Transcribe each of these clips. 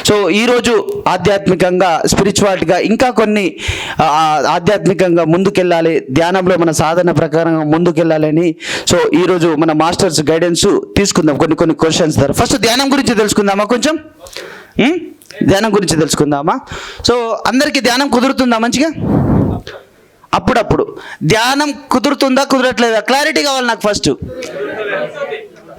So ఈరోజు ఆధ్యాత్మికంగా స్పిరిచువాలిటీగా ఇంకా కొన్ని ఆధ్యాత్మికంగా ముందుకెళ్ళాలి, ధ్యానంలో మన సాధన ప్రకారంగా ముందుకెళ్ళాలని సో ఈరోజు మన మాస్టర్స్ గైడెన్స్ తీసుకుందాం. కొన్ని క్వశ్చన్స్ ద్వారా ఫస్ట్ ధ్యానం గురించి తెలుసుకుందామా? కొంచెం ధ్యానం గురించి తెలుసుకుందామా? సో అందరికీ ధ్యానం కుదురుతుందా మంచిగా? అప్పుడప్పుడు ధ్యానం కుదురుతుందా కుదరట్లేదా క్లారిటీ కావాలి నాకు ఫస్ట్.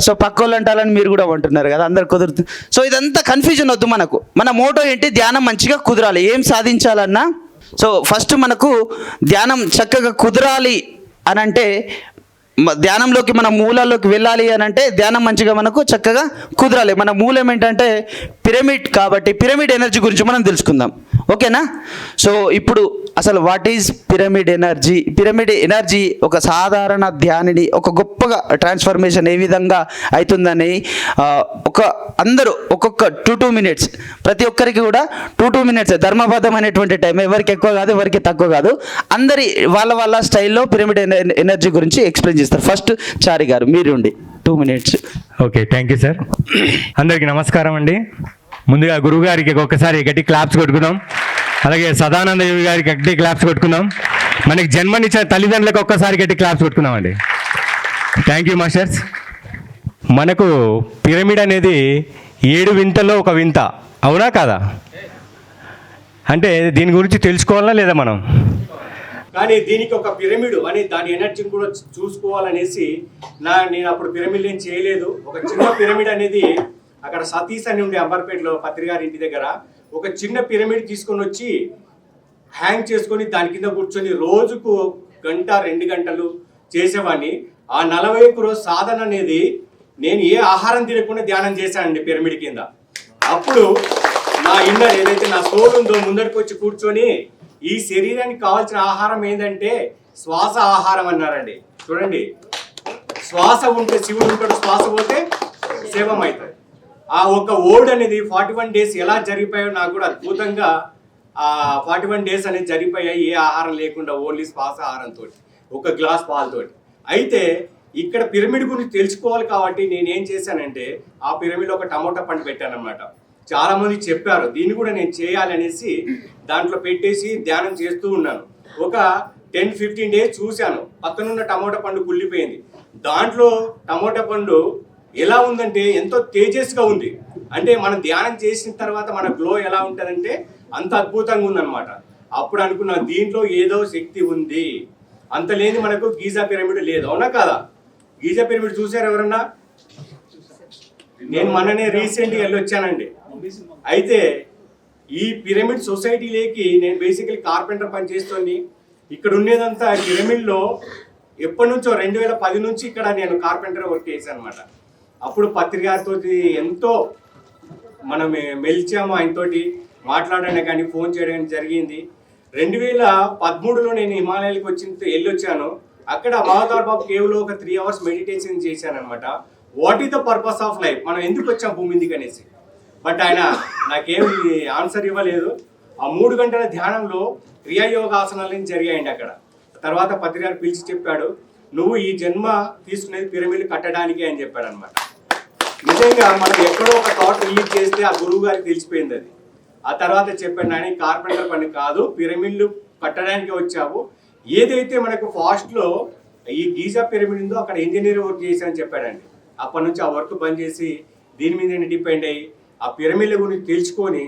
సో పక్క వాళ్ళు అంటారని మీరు కూడా అంటున్నారు కదా, అందరు కుదురుతుంది. సో ఇదంతా కన్ఫ్యూజన్ వద్దు మనకు. మన మోటో ఏంటి? ధ్యానం మంచిగా కుదరాలి. ఏం సాధించాలన్నా సో ఫస్ట్ మనకు ధ్యానం చక్కగా కుదరాలి అని అంటే, ధ్యానంలోకి మన మూలాల్లోకి వెళ్ళాలి అని అంటే ధ్యానం మంచిగా మనకు చక్కగా కుదరాలి. మన మూలం ఏంటంటే పిరమిడ్, కాబట్టి పిరమిడ్ ఎనర్జీ గురించి మనం తెలుసుకుందాం. ఓకేనా? సో ఇప్పుడు అసలు what is pyramid energy? Pyramid energy ఒక సాధారణ ధ్యానిని ఒక గొప్పగా ట్రాన్స్ఫర్మేషన్ ఏ విధంగా అవుతుందని అందరూ ఒక్కొక్క 2 minutes ప్రతి ఒక్కరికి కూడా 2 minutes ధర్మబద్ధమైనటువంటి టైం, ఎవరికి ఎక్కువ కాదు ఎవరికి తక్కువ కాదు, అందరి వాళ్ళ స్టైల్లో పిరమిడ్ ఎనర్జీ గురించి ఎక్స్ప్లెయిన్ చేస్తారు. ఫస్ట్ చారి గారు మీరు ఉండి 2 minutes. Okay, thank you sir. అందరికీ నమస్కారం అండి. ముందుగా గురువు గారికి ఒక్కసారి గట్టి క్లాప్స్ కొట్టుకుందాం. అలాగే సదానంద యోగి గారికి గట్టి క్లాప్స్ కొట్టుకుందాం. మనకి జన్మనిచ్చిన తల్లిదండ్రులకు ఒక్కసారి గట్టి క్లాప్స్ కొట్టుకుందాం అండి. Thank you masters. మనకు పిరమిడ్ అనేది 7 వింతల్లో ఒక వింత, అవునా కాదా? అంటే దీని గురించి తెలుసుకోవాలా లేదా మనం? కానీ దీనికి ఒక పిరమిడ్ అని దాని ఎనర్జీని కూడా చూసుకోవాలనేసి నేను అప్పుడు పిరమిడ్ ఏం చేయలేదు. ఒక చిన్న పిరమిడ్ అనేది అక్కడ సతీష్ అని ఉండే అంబర్పేటలో పత్రికారి ఇంటి దగ్గర ఒక చిన్న పిరమిడ్ తీసుకొని వచ్చి హ్యాంగ్ చేసుకొని దాని కింద కూర్చొని రోజుకు 1-2 గంటలు చేసేవాడిని. ఆ 41 రోజు సాధన అనేది నేను ఏ ఆహారం తినకుండా ధ్యానం చేశానండి పిరమిడ్ కింద. అప్పుడు నా ఇన్నర్ ఏదైతే నా సోల్ ఉందో ముందరికి వచ్చి కూర్చొని ఈ శరీరానికి కావాల్సిన ఆహారం ఏంటంటే శ్వాస ఆహారం అన్నారండి. చూడండి, శ్వాస ఉంటే శివుడు ఉంటాడు, శ్వాస పోతే శవం అవుతుంది. ఆ ఒక ఓల్డ్ అనేది 41 days ఎలా జరిగిపోయాయో నాకు కూడా అద్భుతంగా ఆ 41 days అనేది జరిగిపోయాయి. ఏ ఆహారం లేకుండా ఓన్లీ శ్వాస ఆహారంతో, ఒక గ్లాస్ పాలతోటి. అయితే ఇక్కడ పిరమిడ్ గురించి తెలుసుకోవాలి కాబట్టి నేనేం చేశానంటే ఆ పిరమిడ్ ఒక టమోటా పండు పెట్టానమాట. చాలా మంది చెప్పారు, దీన్ని కూడా నేను చేయాలి అనేసి దాంట్లో పెట్టేసి ధ్యానం చేస్తూ ఉన్నాను. ఒక 10-15 days చూశాను. పక్కనున్న టమోటా పండు కుళ్ళిపోయింది. దాంట్లో టమోటా పండు ఎలా ఉందంటే ఎంతో తేజస్గా ఉంది. అంటే మనం ధ్యానం చేసిన తర్వాత మన గ్లో ఎలా ఉంటుందంటే అంత అద్భుతంగా ఉందన్నమాట. అప్పుడు అనుకున్నా దీంట్లో ఏదో శక్తి ఉంది. అంత లేని మనకు గీజా పిరమిడ్ లేదు, అవునా కాదా? గీజా పిరమిడ్ చూసారు ఎవరన్నా? నేను మొన్ననే రీసెంట్గా వెళ్ళొచ్చానండి. అయితే ఈ పిరమిడ్ సొసైటీలోకి నేను బేసికలీ కార్పెంటర్ పని చేస్తుంది. ఇక్కడ ఉండేదంతా పిరమిడ్లో ఎప్పటి నుంచో 2010 నుంచి ఇక్కడ నేను కార్పెంటర్ వర్క్ చేశాను అనమాట. అప్పుడు పత్రికారితో ఎంతో మనం మెలిచాము, ఆయనతోటి మాట్లాడడానికి కానీ ఫోన్ చేయడం జరిగింది. 2013లో నేను హిమాలయాలకు వెళ్ళొచ్చాను. అక్కడ మహాదార్ బాబు కేవ్లో ఒక 3 hours మెడిటేషన్ చేశాను అనమాట. What is the purpose of life, మనం ఎందుకు వచ్చాం భూమి మీదకి అనేసి. బట్ ఆయన నాకేమి ఆన్సర్ ఇవ్వలేదు. ఆ 3 గంటల ధ్యానంలో క్రియాయోగాసనాలు జరిగాయండి అక్కడ. తర్వాత పత్రికారు పిలిచి చెప్పాడు, నువ్వు ఈ జన్మ తీసుకునేది పిరమిడ్ కట్టడానికి అని చెప్పాడు అనమాట. నిజంగా మనం ఎక్కడో ఒక థాట్ రిలీజ్ చేస్తే ఆ గురువు గారికి తెలిసిపోయింది అది. ఆ తర్వాత చెప్పాడు, నాని కార్పెంటర్ పని కాదు, పిరమిడ్లు కట్టడానికి వచ్చావు. ఏదైతే మనకు ఫాస్ట్లో ఈ గీజా పిరమిడ్ ఉందో అక్కడ ఇంజనీర్ వర్క్ చేశానని చెప్పాడండి. అప్పటి నుంచి ఆ వర్క్ బంద్ చేసి దీని మీద డిపెండ్ అయ్యి ఆ పిరమిడ్ల గురించి తెలుసుకొని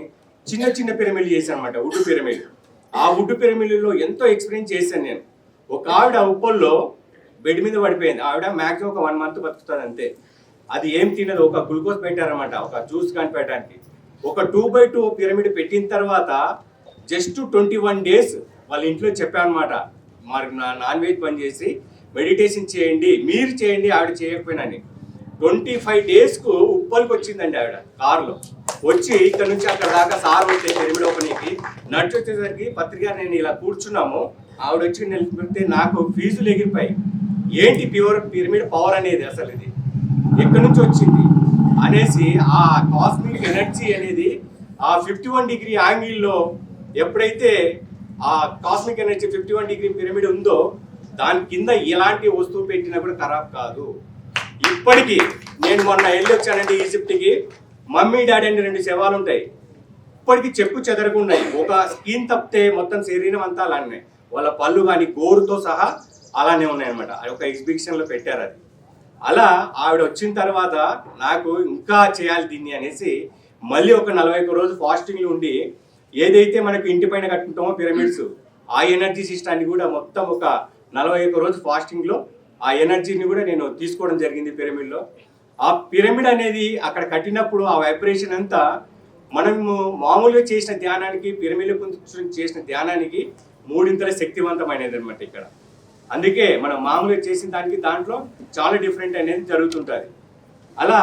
చిన్న పిరమిడ్లు చేశాను అనమాట, వుడ్ పిరమిడ్. ఆ వుడ్ పిరమిడ్లో ఎంతో ఎక్స్పీరియన్స్ చేశాను నేను. ఒక ఆవిడ ఉప్పల్లో బెడ్ మీద పడిపోయింది. ఆవిడ మ్యాక్సిమం ఒక 1 month బతుకుతుంది అంతే. అది ఏం తినదు. ఒక గ్లూకోజ్ పెట్టారనమాట, ఒక జ్యూస్ కానీ పెట్టడానికి. ఒక 2x2 పిరమిడ్ పెట్టిన తర్వాత జస్ట్ 21 days వాళ్ళ ఇంట్లో చెప్పానమాట, మరి నాన్ వెజ్ బంద్ చేసి మెడిటేషన్ చేయండి, మీరు చేయండి, ఆవిడ చేయకపోయినా. 25 daysకు ఉప్పల్కి వచ్చిందండి ఆవిడ కారులో. వచ్చి ఇక్కడ నుంచి అక్కడ దాకా సార్ వచ్చే పిరమిడ్ ఓపెనింగ్కి నడిచి వచ్చేసరికి పత్రిక నేను ఇలా కూర్చున్నాము. ఆవిడ వచ్చి నిలిపితే నాకు ఫీజులు ఎగిరిపోయి, ఏంటి పిరమిడ్ పవర్ అనేది, అసలు ఇది ఎక్కడి నుంచి వచ్చింది అనేసి ఆ కాస్మిక్ ఎనర్జీ అనేది ఆ 51 degree యాంగిల్లో ఎప్పుడైతే ఆ కాస్మిక్ ఎనర్జీ 51 degree పిరమిడ్ ఉందో దాని కింద ఎలాంటి వస్తువు పెట్టినా కూడా ఖరాబ్ కాదు. ఇప్పటికీ నేను మొన్న వెళ్ళొచ్చానండి ఈజిప్ట్కి. మమ్మీ డాడీ అని 2 శవాలు ఉంటాయి. ఇప్పటికీ చెప్పు చెదరకున్నాయి. ఒక స్కిన్ తప్పితే మొత్తం శరీరం అంతా అలానే, వాళ్ళ పళ్ళు కానీ గోరుతో సహా అలానే ఉన్నాయన్నమాట. అది ఒక ఎగ్జిబిషన్లో పెట్టారు. అది అలా ఆవిడ వచ్చిన తర్వాత నాకు ఇంకా చేయాలి దీన్ని అనేసి మళ్ళీ ఒక 41 రోజు ఫాస్టింగ్లో ఉండి ఏదైతే మనకు ఇంటి పైన కట్టుకుంటామో పిరమిడ్స్, ఆ ఎనర్జీ సిస్టాన్ని కూడా మొత్తం ఒక 41 రోజు ఫాస్టింగ్లో ఆ ఎనర్జీని కూడా నేను తీసుకోవడం జరిగింది పిరమిడ్లో. ఆ పిరమిడ్ అనేది అక్కడ కట్టినప్పుడు ఆ వైబ్రేషన్ అంతా మనము మామూలుగా చేసిన ధ్యానానికి, పిరమిడ్ కూర్చొని చేసిన ధ్యానానికి 3 శక్తివంతమైనది అనమాట ఇక్కడ. అందుకే మనం మామూలుగా చేసిన దానికి దాంట్లో చాలా డిఫరెంట్ అనేది జరుగుతుంటుంది. అలా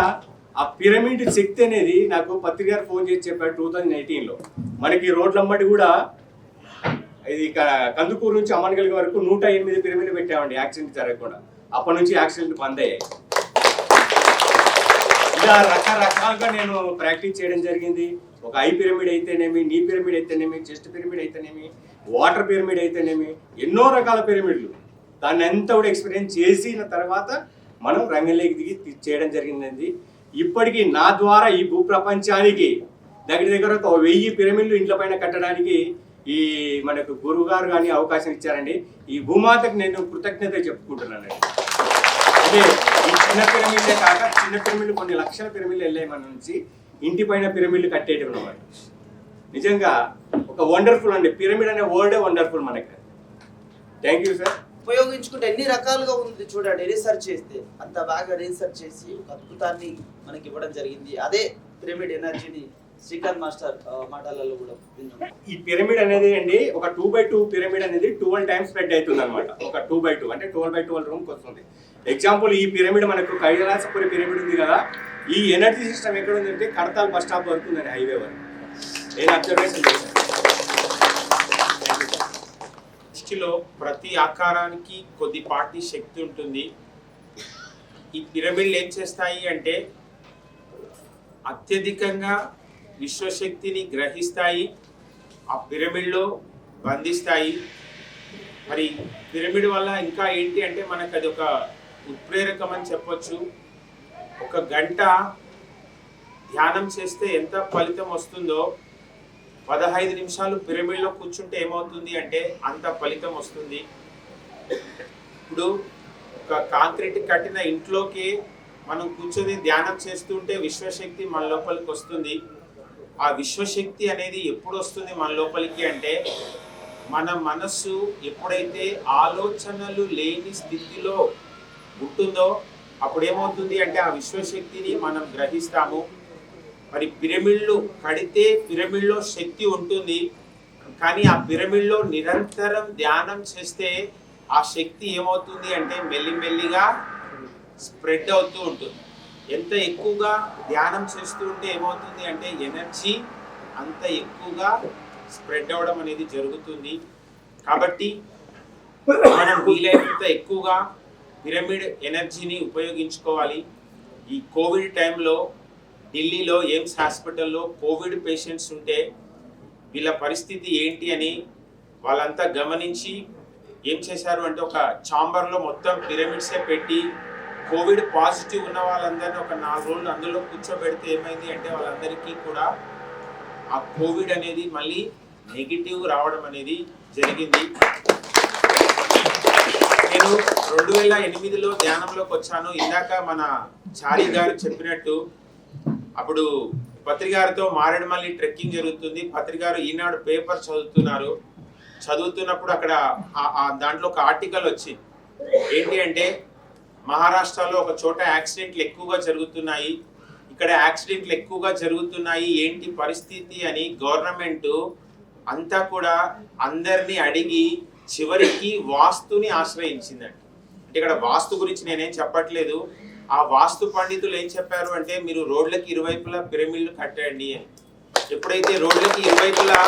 ఆ పిరమిడ్ శక్తి అనేది నాకు పత్రిక గారు ఫోన్ చేసి చెప్పారు 2018లో. మనకి రోడ్లమ్మటి కూడా ఇది కందుకూరు నుంచి అమ్మనగల్ వరకు 108 పిరమిడ్లు పెట్టామండి, యాక్సిడెంట్ జరగకుండా. అప్పటి నుంచి యాక్సిడెంట్ బంద్ అయ్యాయి. ఇలా రకరకాలుగా నేను ప్రాక్టీస్ చేయడం జరిగింది. ఒక ఐ పిరమిడ్ అయితేనేమి, నీ పిరమిడ్ అయితేనేమి, చెస్ట్ పిరమిడ్ అయితేనేమి, వాటర్ పిరమిడ్ అయితేనేమి, ఎన్నో రకాల పిరమిడ్లు. దాన్ని అంతా కూడా ఎక్స్పీరియన్స్ చేసిన తర్వాత మనం రంగంలోకి దిగి చేయడం జరిగింది. ఇప్పటికీ నా ద్వారా ఈ భూప్రపంచానికి దగ్గర ఒక 1000 పిరమిడ్లు ఇంట్లో పైన కట్టడానికి ఈ మనకు గురువు గారు కానీ అవకాశం ఇచ్చారండి. ఈ భూమాతకు నేను కృతజ్ఞత చెప్పుకుంటున్నానండి. అంటే ఈ చిన్న పిరమిడ్లే కాక చిన్న పిరమిడ్లు కొన్ని లక్షల పిరమిడ్లు వెళ్ళాయి మన నుంచి, ఇంటి పైన పిరమిడ్లు కట్టేయడం అన్నమాట. నిజంగా ఒక వండర్ఫుల్ అండి, పిరమిడ్ అనే వర్డే వండర్ఫుల్ మనకి. Thank you sir. ఉపయోగించుకుంటే ఎన్ని రకాలుగా ఉంది చూడండి. రీసెర్చ్ చేస్తే అంత బాగా రీసెర్చ్ చేసి ఒక అద్భుతాన్ని మనకి ఇవ్వడం జరిగింది. అదే పిరమిడ్ ఎనర్జీని శ్రీకాంత్ మాస్టర్ మాటలలో కూడా విన్నాం. ఈ పిరమిడ్ అనేది అండి ఒక 2x2 పిరమిడ్ అనేది 12 టైమ్స్ స్ప్రెడ్ అవుతుంది అనమాట. ఒక 2x2 అంటే 12x12 రూమ్కి వస్తుంది. ఎగ్జాంపుల్ ఈ పిరమిడ్ మనకు కైలాసపురి పిరమిడ్ ఉంది కదా, ఈ ఎనర్జీ సిస్టమ్ ఎక్కడ ఉందంటే కడతాల్ బస్ స్టాప్ వరకు ఉందండి, హైవే వరకు. నేను అబ్జర్వేషన్ చేశాను. సృష్టిలో ప్రతి ఆకారానికి కొద్దిపాటి శక్తి ఉంటుంది. ఈ పిరమిడ్లు ఏం చేస్తాయి అంటే అత్యధికంగా విశ్వశక్తిని గ్రహిస్తాయి, ఆ పిరమిడ్లో బంధిస్తాయి. మరి పిరమిడ్ వల్ల ఇంకా ఏంటి అంటే మనకు అది ఒక ఉత్ప్రేరకం అని చెప్పొచ్చు. 1 గంట ధ్యానం చేస్తే ఎంత ఫలితం వస్తుందో 15 నిమిషాలు పిరమిడ్లో కూర్చుంటే ఏమవుతుంది అంటే అంత ఫలితం వస్తుంది. ఇప్పుడు ఒక కాంక్రీట్ కట్టిన ఇంట్లోకి మనం కూర్చొని ధ్యానం చేస్తుంటే విశ్వశక్తి మన లోపలికి వస్తుంది. ఆ విశ్వశక్తి అనేది ఎప్పుడు వస్తుంది మన లోపలికి అంటే మన మనస్సు ఎప్పుడైతే ఆలోచనలు లేని స్థితిలో ఉంటుందో అప్పుడు ఏమవుతుంది అంటే ఆ విశ్వశక్తిని మనం గ్రహిస్తాము. మరి పిరమిడ్లు కడితే పిరమిడ్లో శక్తి ఉంటుంది, కానీ ఆ పిరమిడ్లో నిరంతరం ధ్యానం చేస్తే ఆ శక్తి ఏమవుతుంది అంటే మెల్లిమెల్లిగా స్ప్రెడ్ అవుతూ ఉంటుంది. ఎంత ఎక్కువగా ధ్యానం చేస్తూ ఉంటే ఏమవుతుంది అంటే ఎనర్జీ అంత ఎక్కువగా స్ప్రెడ్ అవ్వడం అనేది జరుగుతుంది. కాబట్టి మనం వీలైనంత ఎక్కువగా పిరమిడ్ ఎనర్జీని ఉపయోగించుకోవాలి. ఈ కోవిడ్ టైంలో ఢిల్లీలో ఎయిమ్స్ హాస్పిటల్లో కోవిడ్ పేషెంట్స్ ఉంటే వీళ్ళ పరిస్థితి ఏంటి అని వాళ్ళంతా గమనించి ఏం చేశారు అంటే ఒక ఛాంబర్లో మొత్తం పిరమిడ్సే పెట్టి కోవిడ్ పాజిటివ్ ఉన్న వాళ్ళందరినీ ఒక 4 రోజులు అందులో కూర్చోబెడితే ఏమైంది అంటే వాళ్ళందరికీ కూడా ఆ కోవిడ్ అనేది మళ్ళీ నెగిటివ్ రావడం అనేది జరిగింది. నేను 2008లో ధ్యానంలోకి వచ్చాను. ఇందాక మన చారి గారు చెప్పినట్టు అప్పుడు పత్రికారితో మారేడుమల్లి ట్రెక్కింగ్ జరుగుతుంది. పత్రికారు ఈనాడు పేపర్ చదువుతున్నప్పుడు అక్కడ దాంట్లో ఒక ఆర్టికల్ వచ్చింది. ఏంటి అంటే మహారాష్ట్రలో ఒక చోట యాక్సిడెంట్లు ఎక్కువగా జరుగుతున్నాయి, ఇక్కడ యాక్సిడెంట్లు ఎక్కువగా జరుగుతున్నాయి, ఏంటి పరిస్థితి అని గవర్నమెంట్ అంతా కూడా అందరినీ అడిగి చివరికి వాస్తుని ఆశ్రయించిందండి. అంటే ఇక్కడ వాస్తు గురించి నేనేం చెప్పట్లేదు. ఆ వాస్తు పండితులు ఏం చెప్పారు అంటే మీరు రోడ్లకి ఇరువైపులా పిరమిడ్లు కట్టండి అని. ఎప్పుడైతే రోడ్లకి ఇరువైపులా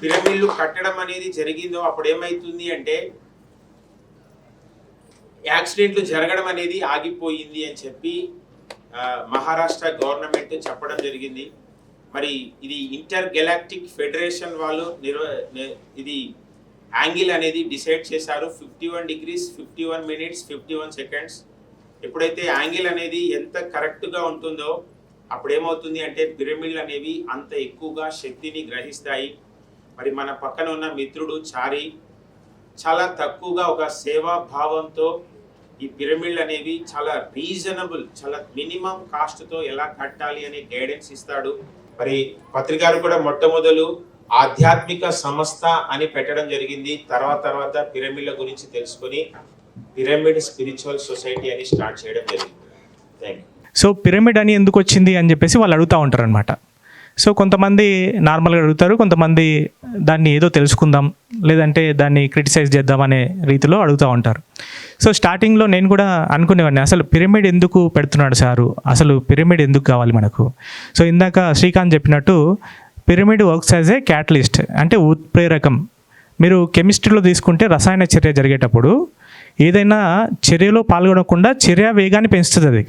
పిరమిడ్లు కట్టడం అనేది జరిగిందో అప్పుడు ఏమైతుంది అంటే యాక్సిడెంట్లు జరగడం అనేది ఆగిపోయింది అని చెప్పి మహారాష్ట్ర గవర్నమెంట్ చెప్పడం జరిగింది. మరి ఇది ఇంటర్ గెలాక్టిక్ ఫెడరేషన్ వాళ్ళు ఇది యాంగిల్ అనేది డిసైడ్ చేశారు. 51 degrees 51 minutes 51 seconds. ఎప్పుడైతే యాంగిల్ అనేది ఎంత కరెక్ట్గా ఉంటుందో అప్పుడు ఏమవుతుంది అంటే పిరమిడ్లు అనేవి అంత ఎక్కువగా శక్తిని గ్రహిస్తాయి. మరి మన పక్కన ఉన్న మిత్రుడు చారి చాలా తక్కువగా ఒక సేవా భావంతో ఈ పిరమిడ్లు అనేవి చాలా రీజనబుల్, చాలా మినిమం కాస్ట్తో ఎలా కట్టాలి అనే గైడెన్స్ ఇస్తాడు. మరి పత్రికారు కూడా మొట్టమొదలు ఆధ్యాత్మిక సంస్థ అని పెట్టడం జరిగింది. తర్వాత పిరమిడ్ల గురించి తెలుసుకొని పిరమిడ్ స్పిరిచువల్ సొసైటీ అని స్టార్ట్ చేయడం జరిగింది. Thank you. సో పిరమిడ్ అని ఎందుకు వచ్చింది అని చెప్పేసి వాళ్ళు అడుగుతూ ఉంటారు అనమాట. సో కొంతమంది నార్మల్గా అడుగుతారు, కొంతమంది దాన్ని ఏదో తెలుసుకుందాం లేదంటే దాన్ని క్రిటిసైజ్ చేద్దాం అనే రీతిలో అడుగుతూ ఉంటారు. సో స్టార్టింగ్లో నేను కూడా అనుకునేవాడిని, అసలు పిరమిడ్ ఎందుకు పెడుతున్నాడు సారు, అసలు పిరమిడ్ ఎందుకు కావాలి మనకు. సో ఇందాక శ్రీకాంత్ చెప్పినట్టు pyramid works as a catalyst, అంటే ఉత్ప్రేరకం. మీరు కెమిస్ట్రీలో తీసుకుంటే రసాయన చర్య జరిగేటప్పుడు ఏదైనా చర్యలో పాల్గొనకుండా చర్య వేగాన్ని పెంచుతుంది అది.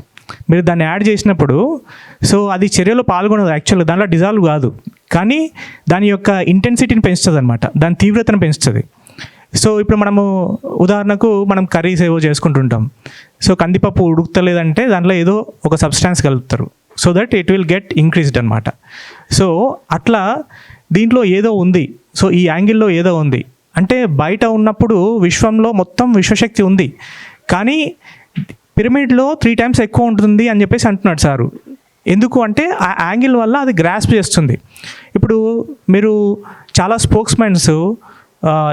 మీరు దాన్ని యాడ్ చేసినప్పుడు సో అది చర్యలో పాల్గొనదు, యాక్చువల్గా దాంట్లో డిజాల్వ్ కాదు, కానీ దాని యొక్క ఇంటెన్సిటీని పెంచుతుంది అనమాట, దాని తీవ్రతను పెంచుతుంది. సో ఇప్పుడు మనము ఉదాహరణకు మనం కర్రీస్ ఏవో చేసుకుంటుంటాం. సో కందిపప్పు ఉడుకుతలేదంటే దాంట్లో ఏదో ఒక సబ్స్టాన్స్ కలుపుతారు, so that it will get increased అనమాట. సో అట్లా దీంట్లో ఏదో ఉంది, సో ఈ యాంగిల్లో ఏదో ఉంది అంటే బయట ఉన్నప్పుడు విశ్వంలో మొత్తం విశ్వశక్తి ఉంది, కానీ పిరమిడ్లో 3 times ఎక్కువ ఉంటుంది అని చెప్పేసి అంటున్నాడు సారు. ఎందుకు అంటే ఆ యాంగిల్ వల్ల అది గ్రాస్ప్ చేస్తుంది. ఇప్పుడు మీరు చాలా స్పోక్స్ మ్యాన్స్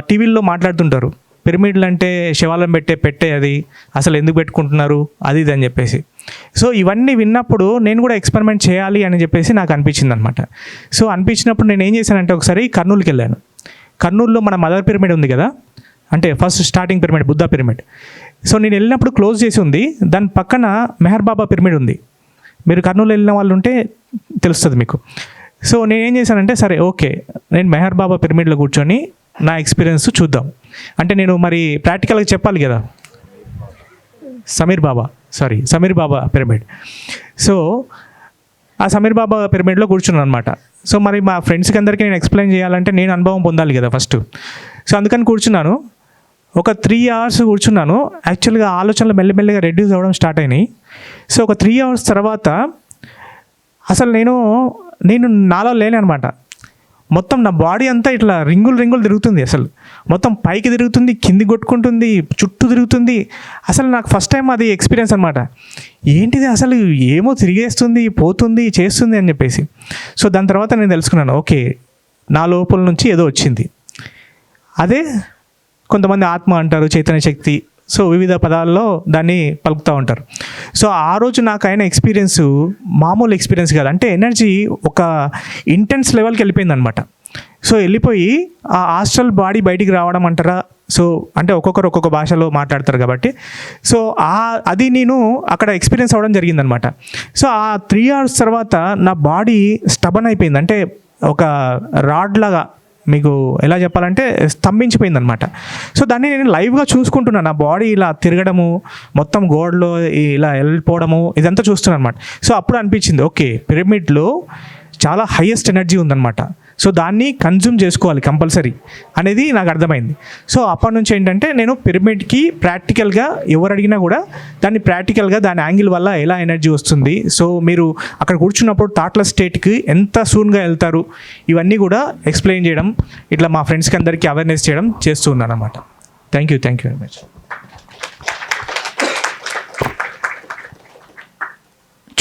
టీవీల్లో మాట్లాడుతుంటారు, పిరమిడ్లు అంటే శివాలయం పెట్టే అది అసలు ఎందుకు పెట్టుకుంటున్నారు అది ఇది అని చెప్పేసి. సో ఇవన్నీ విన్నప్పుడు నేను కూడా ఎక్స్పెరిమెంట్ చేయాలి అని చెప్పేసి నాకు అనిపించింది అనమాట. సో అనిపించినప్పుడు నేను ఏం చేశానంటే ఒకసారి కర్నూలుకి వెళ్ళాను. కర్నూలులో మన మదర్ పిరమిడ్ ఉంది కదా, అంటే first starting pyramid Buddha pyramid. So నేను వెళ్ళినప్పుడు క్లోజ్ చేసి ఉంది, దాని పక్కన మెహర్ బాబా పిరమిడ్ ఉంది. మీరు కర్నూలు వెళ్ళిన వాళ్ళు ఉంటే తెలుస్తుంది మీకు. సో నేను ఏం చేశానంటే సరే ఓకే నేను మెహర్ బాబా పిరమిడ్లో కూర్చొని నా ఎక్స్పీరియన్స్ చూద్దాం అంటే నేను మరి ప్రాక్టికల్గా చెప్పాలి కదా. సమీర్ బాబా పిరమిడ్. సో ఆ సమీర్ బాబా పిరమిడ్లో కూర్చున్నాను అనమాట. సో మరి మా ఫ్రెండ్స్కి అందరికీ నేను ఎక్స్ప్లెయిన్ చేయాలంటే నేను అనుభవం పొందాలి కదా ఫస్ట్. సో అందుకని కూర్చున్నాను, ఒక 3 hours కూర్చున్నాను. యాక్చువల్గా ఆలోచనలు మెల్లిమెల్లిగా రెడ్యూస్ అవ్వడం స్టార్ట్ అయినాయి. సో ఒక 3 hours తర్వాత అసలు నేను నాలో లేననమాట. మొత్తం నా బాడీ అంతా ఇట్లా రింగులు తిరుగుతుంది, అసలు మొత్తం పైకి తిరుగుతుంది, కింది కొట్టుకుంటుంది, చుట్టూ తిరుగుతుంది. అసలు నాకు ఫస్ట్ టైం అది ఎక్స్పీరియన్స్ అనమాట. ఏంటిది అసలు ఏమో తిరిగేస్తుంది, పోతుంది, చేస్తుంది అని చెప్పేసి. సో దాని తర్వాత నేను తెలుసుకున్నాను, ఓకే నా లోపల నుంచి ఏదో వచ్చింది. అదే కొంతమంది ఆత్మ అంటారు, చైతన్య శక్తి, సో వివిధ పదాల్లో దాన్ని పలుకుతూ ఉంటారు. సో ఆ రోజు నాకు అయిన ఎక్స్పీరియన్స్ మామూలు ఎక్స్పీరియన్స్ కాదు, అంటే ఎనర్జీ ఒక ఇంటెన్స్ లెవెల్కి వెళ్ళిపోయింది అనమాట. సో వెళ్ళిపోయి ఆ ఆస్ట్రల్ బాడీ బయటికి రావడం అంటారా, సో అంటే ఒక్కొక్కరు ఒక్కొక్క భాషలో మాట్లాడతారు కాబట్టి సో అది నేను అక్కడ ఎక్స్పీరియన్స్ అవ్వడం జరిగిందనమాట. సో ఆ 3 hours తర్వాత నా బాడీ స్టబన్ అయిపోయింది, అంటే ఒక రాడ్ లాగా, మీకు ఎలా చెప్పాలంటే స్తంభించిపోయింది అనమాట. సో దాన్ని నేను లైవ్గా చూసుకుంటున్నాను, నా బాడీ ఇలా తిరగడము, మొత్తం గోడలో ఇలా వెళ్ళిపోవడము, ఇదంతా చూస్తున్నాను అనమాట. సో అప్పుడు అనిపించింది ఓకే పిరమిడ్లో చాలా హైయెస్ట్ ఎనర్జీ ఉందన్నమాట, సో దాన్ని కన్జ్యూమ్ చేసుకోవాలి కంపల్సరీ అనేది నాకు అర్థమైంది. సో అప్పటి నుంచి ఏంటంటే నేను పిరమిడ్కి ప్రాక్టికల్గా ఎవరు అడిగినా కూడా దాన్ని ప్రాక్టికల్గా దాని యాంగిల్ వల్ల ఎలా ఎనర్జీ వస్తుంది, సో మీరు అక్కడ కూర్చున్నప్పుడు థాట్లెస్ స్టేట్కి ఎంత సూన్గా వెళ్తారు, ఇవన్నీ కూడా ఎక్స్ప్లెయిన్ చేయడం, ఇట్లా మా ఫ్రెండ్స్కి అందరికీ అవేర్నెస్ చేయడం చేస్తూ ఉన్నాను అనమాట. Thank you very much.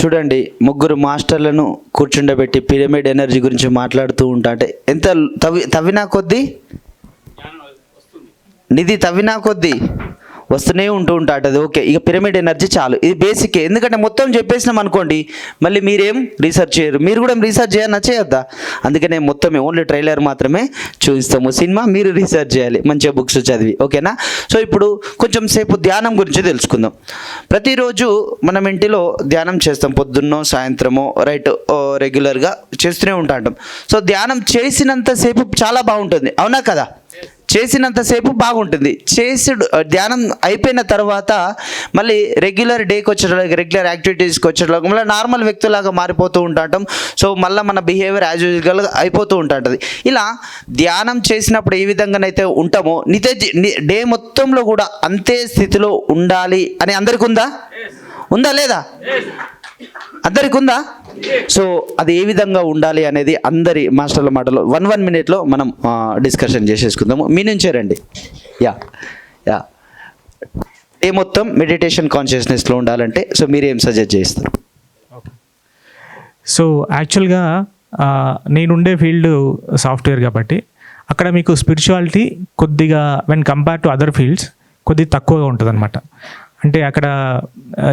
చూడండి, ముగ్గురు మాస్టర్లను కూర్చుండబెట్టి పిరమిడ్ ఎనర్జీ గురించి మాట్లాడుతూ ఉంటా అంటే ఎంత తవ్వినా కొద్దీ నిధి తవ్వినా కొద్దీ వస్తూనే ఉంటుంటుంది. ఓకే ఇక పిరమిడ్ ఎనర్జీ చాలు, ఇది బేసిక్. ఎందుకంటే మొత్తం చెప్పేసినాం అనుకోండి మళ్ళీ మీరేం రీసెర్చ్ చేయరు, మీరు కూడా రీసెర్చ్ చేయన్నా చేయొద్దా. అందుకనే మొత్తం ఓన్లీ ట్రైలర్ మాత్రమే చూపిస్తాము, సినిమా మీరు రీసెర్చ్ చేయాలి మంచిగా బుక్స్ చదివి, ఓకేనా. సో ఇప్పుడు కొంచెం సేపు ధ్యానం గురించి తెలుసుకుందాం. ప్రతిరోజు మనం ఇంటిలో ధ్యానం చేస్తాం, పొద్దున్నో సాయంత్రమో రైట్ రెగ్యులర్గా చేస్తూనే ఉంటాం. సో ధ్యానం చేసినంతసేపు చాలా బాగుంటుంది, అవునా కదా, చేసినంతసేపు బాగుంటుంది. ధ్యానం అయిపోయిన తర్వాత మళ్ళీ రెగ్యులర్ డేకి వచ్చేటప్పుడు రెగ్యులర్ యాక్టివిటీస్కి వచ్చేటప్పుడు మళ్ళీ నార్మల్ వ్యక్తులాగా మారిపోతూ ఉంటాం. సో మళ్ళీ మన బిహేవియర్ యాజ్ యూజువల్గా అయిపోతూ ఉంటుంది. ఇలా ధ్యానం చేసినప్పుడు ఏ విధంగానైతే ఉంటామో డే మొత్తంలో కూడా అంతే స్థితిలో ఉండాలి అని అందరికీ ఉందా లేదా? అందరికి ఉందా? సో అది ఏ విధంగా ఉండాలి అనేది అందరి మాస్టర్ల మాటలో 1 minute మనం డిస్కషన్ చేసేసుకుందాము. మీ నుంచే రండి. యా ఏ మొత్తం మెడిటేషన్ కాన్షియస్నెస్లో ఉండాలంటే సో మీరు ఏం సజెస్ట్ చేస్తారు? సో యాక్చువల్గా నేనుండే ఫీల్డ్ సాఫ్ట్వేర్ కాబట్టి అక్కడ మీకు స్పిరిచువాలిటీ కొద్దిగా when compare to other fields కొద్దిగా తక్కువగా ఉంటుంది అనమాట. అంటే అక్కడ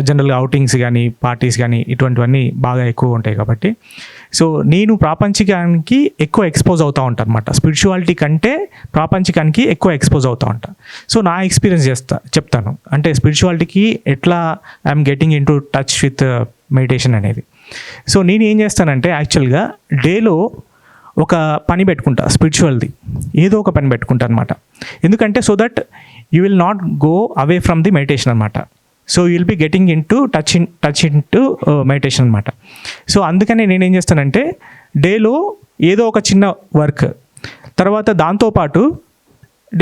జనరల్గా అవుటింగ్స్ కానీ పార్టీస్ కానీ ఇటువంటివన్నీ బాగా ఎక్కువ ఉంటాయి కాబట్టి సో నేను ప్రాపంచికానికి ఎక్కువ ఎక్స్పోజ్ అవుతూ ఉంటాను అనమాట. స్పిరిచువాలిటీ కంటే ప్రాపంచికానికి ఎక్కువ ఎక్స్పోజ్ అవుతూ ఉంటాను. సో నా ఎక్స్పీరియన్స్ చెప్తాను. అంటే స్పిరిచువాలిటీకి ఎట్లా I'm getting in to touch with meditation అనేది. సో నేను ఏం చేస్తానంటే యాక్చువల్గా డేలో ఒక పని పెట్టుకుంటా, స్పిరిచువల్ది ఏదో ఒక పని పెట్టుకుంటా అనమాట. ఎందుకంటే so that you will not go away from the meditation అనమాట. So you will be getting in to touch in to meditation అనమాట. సో అందుకనే నేనేం చేస్తానంటే డేలో ఏదో ఒక చిన్న వర్క్, తర్వాత దాంతోపాటు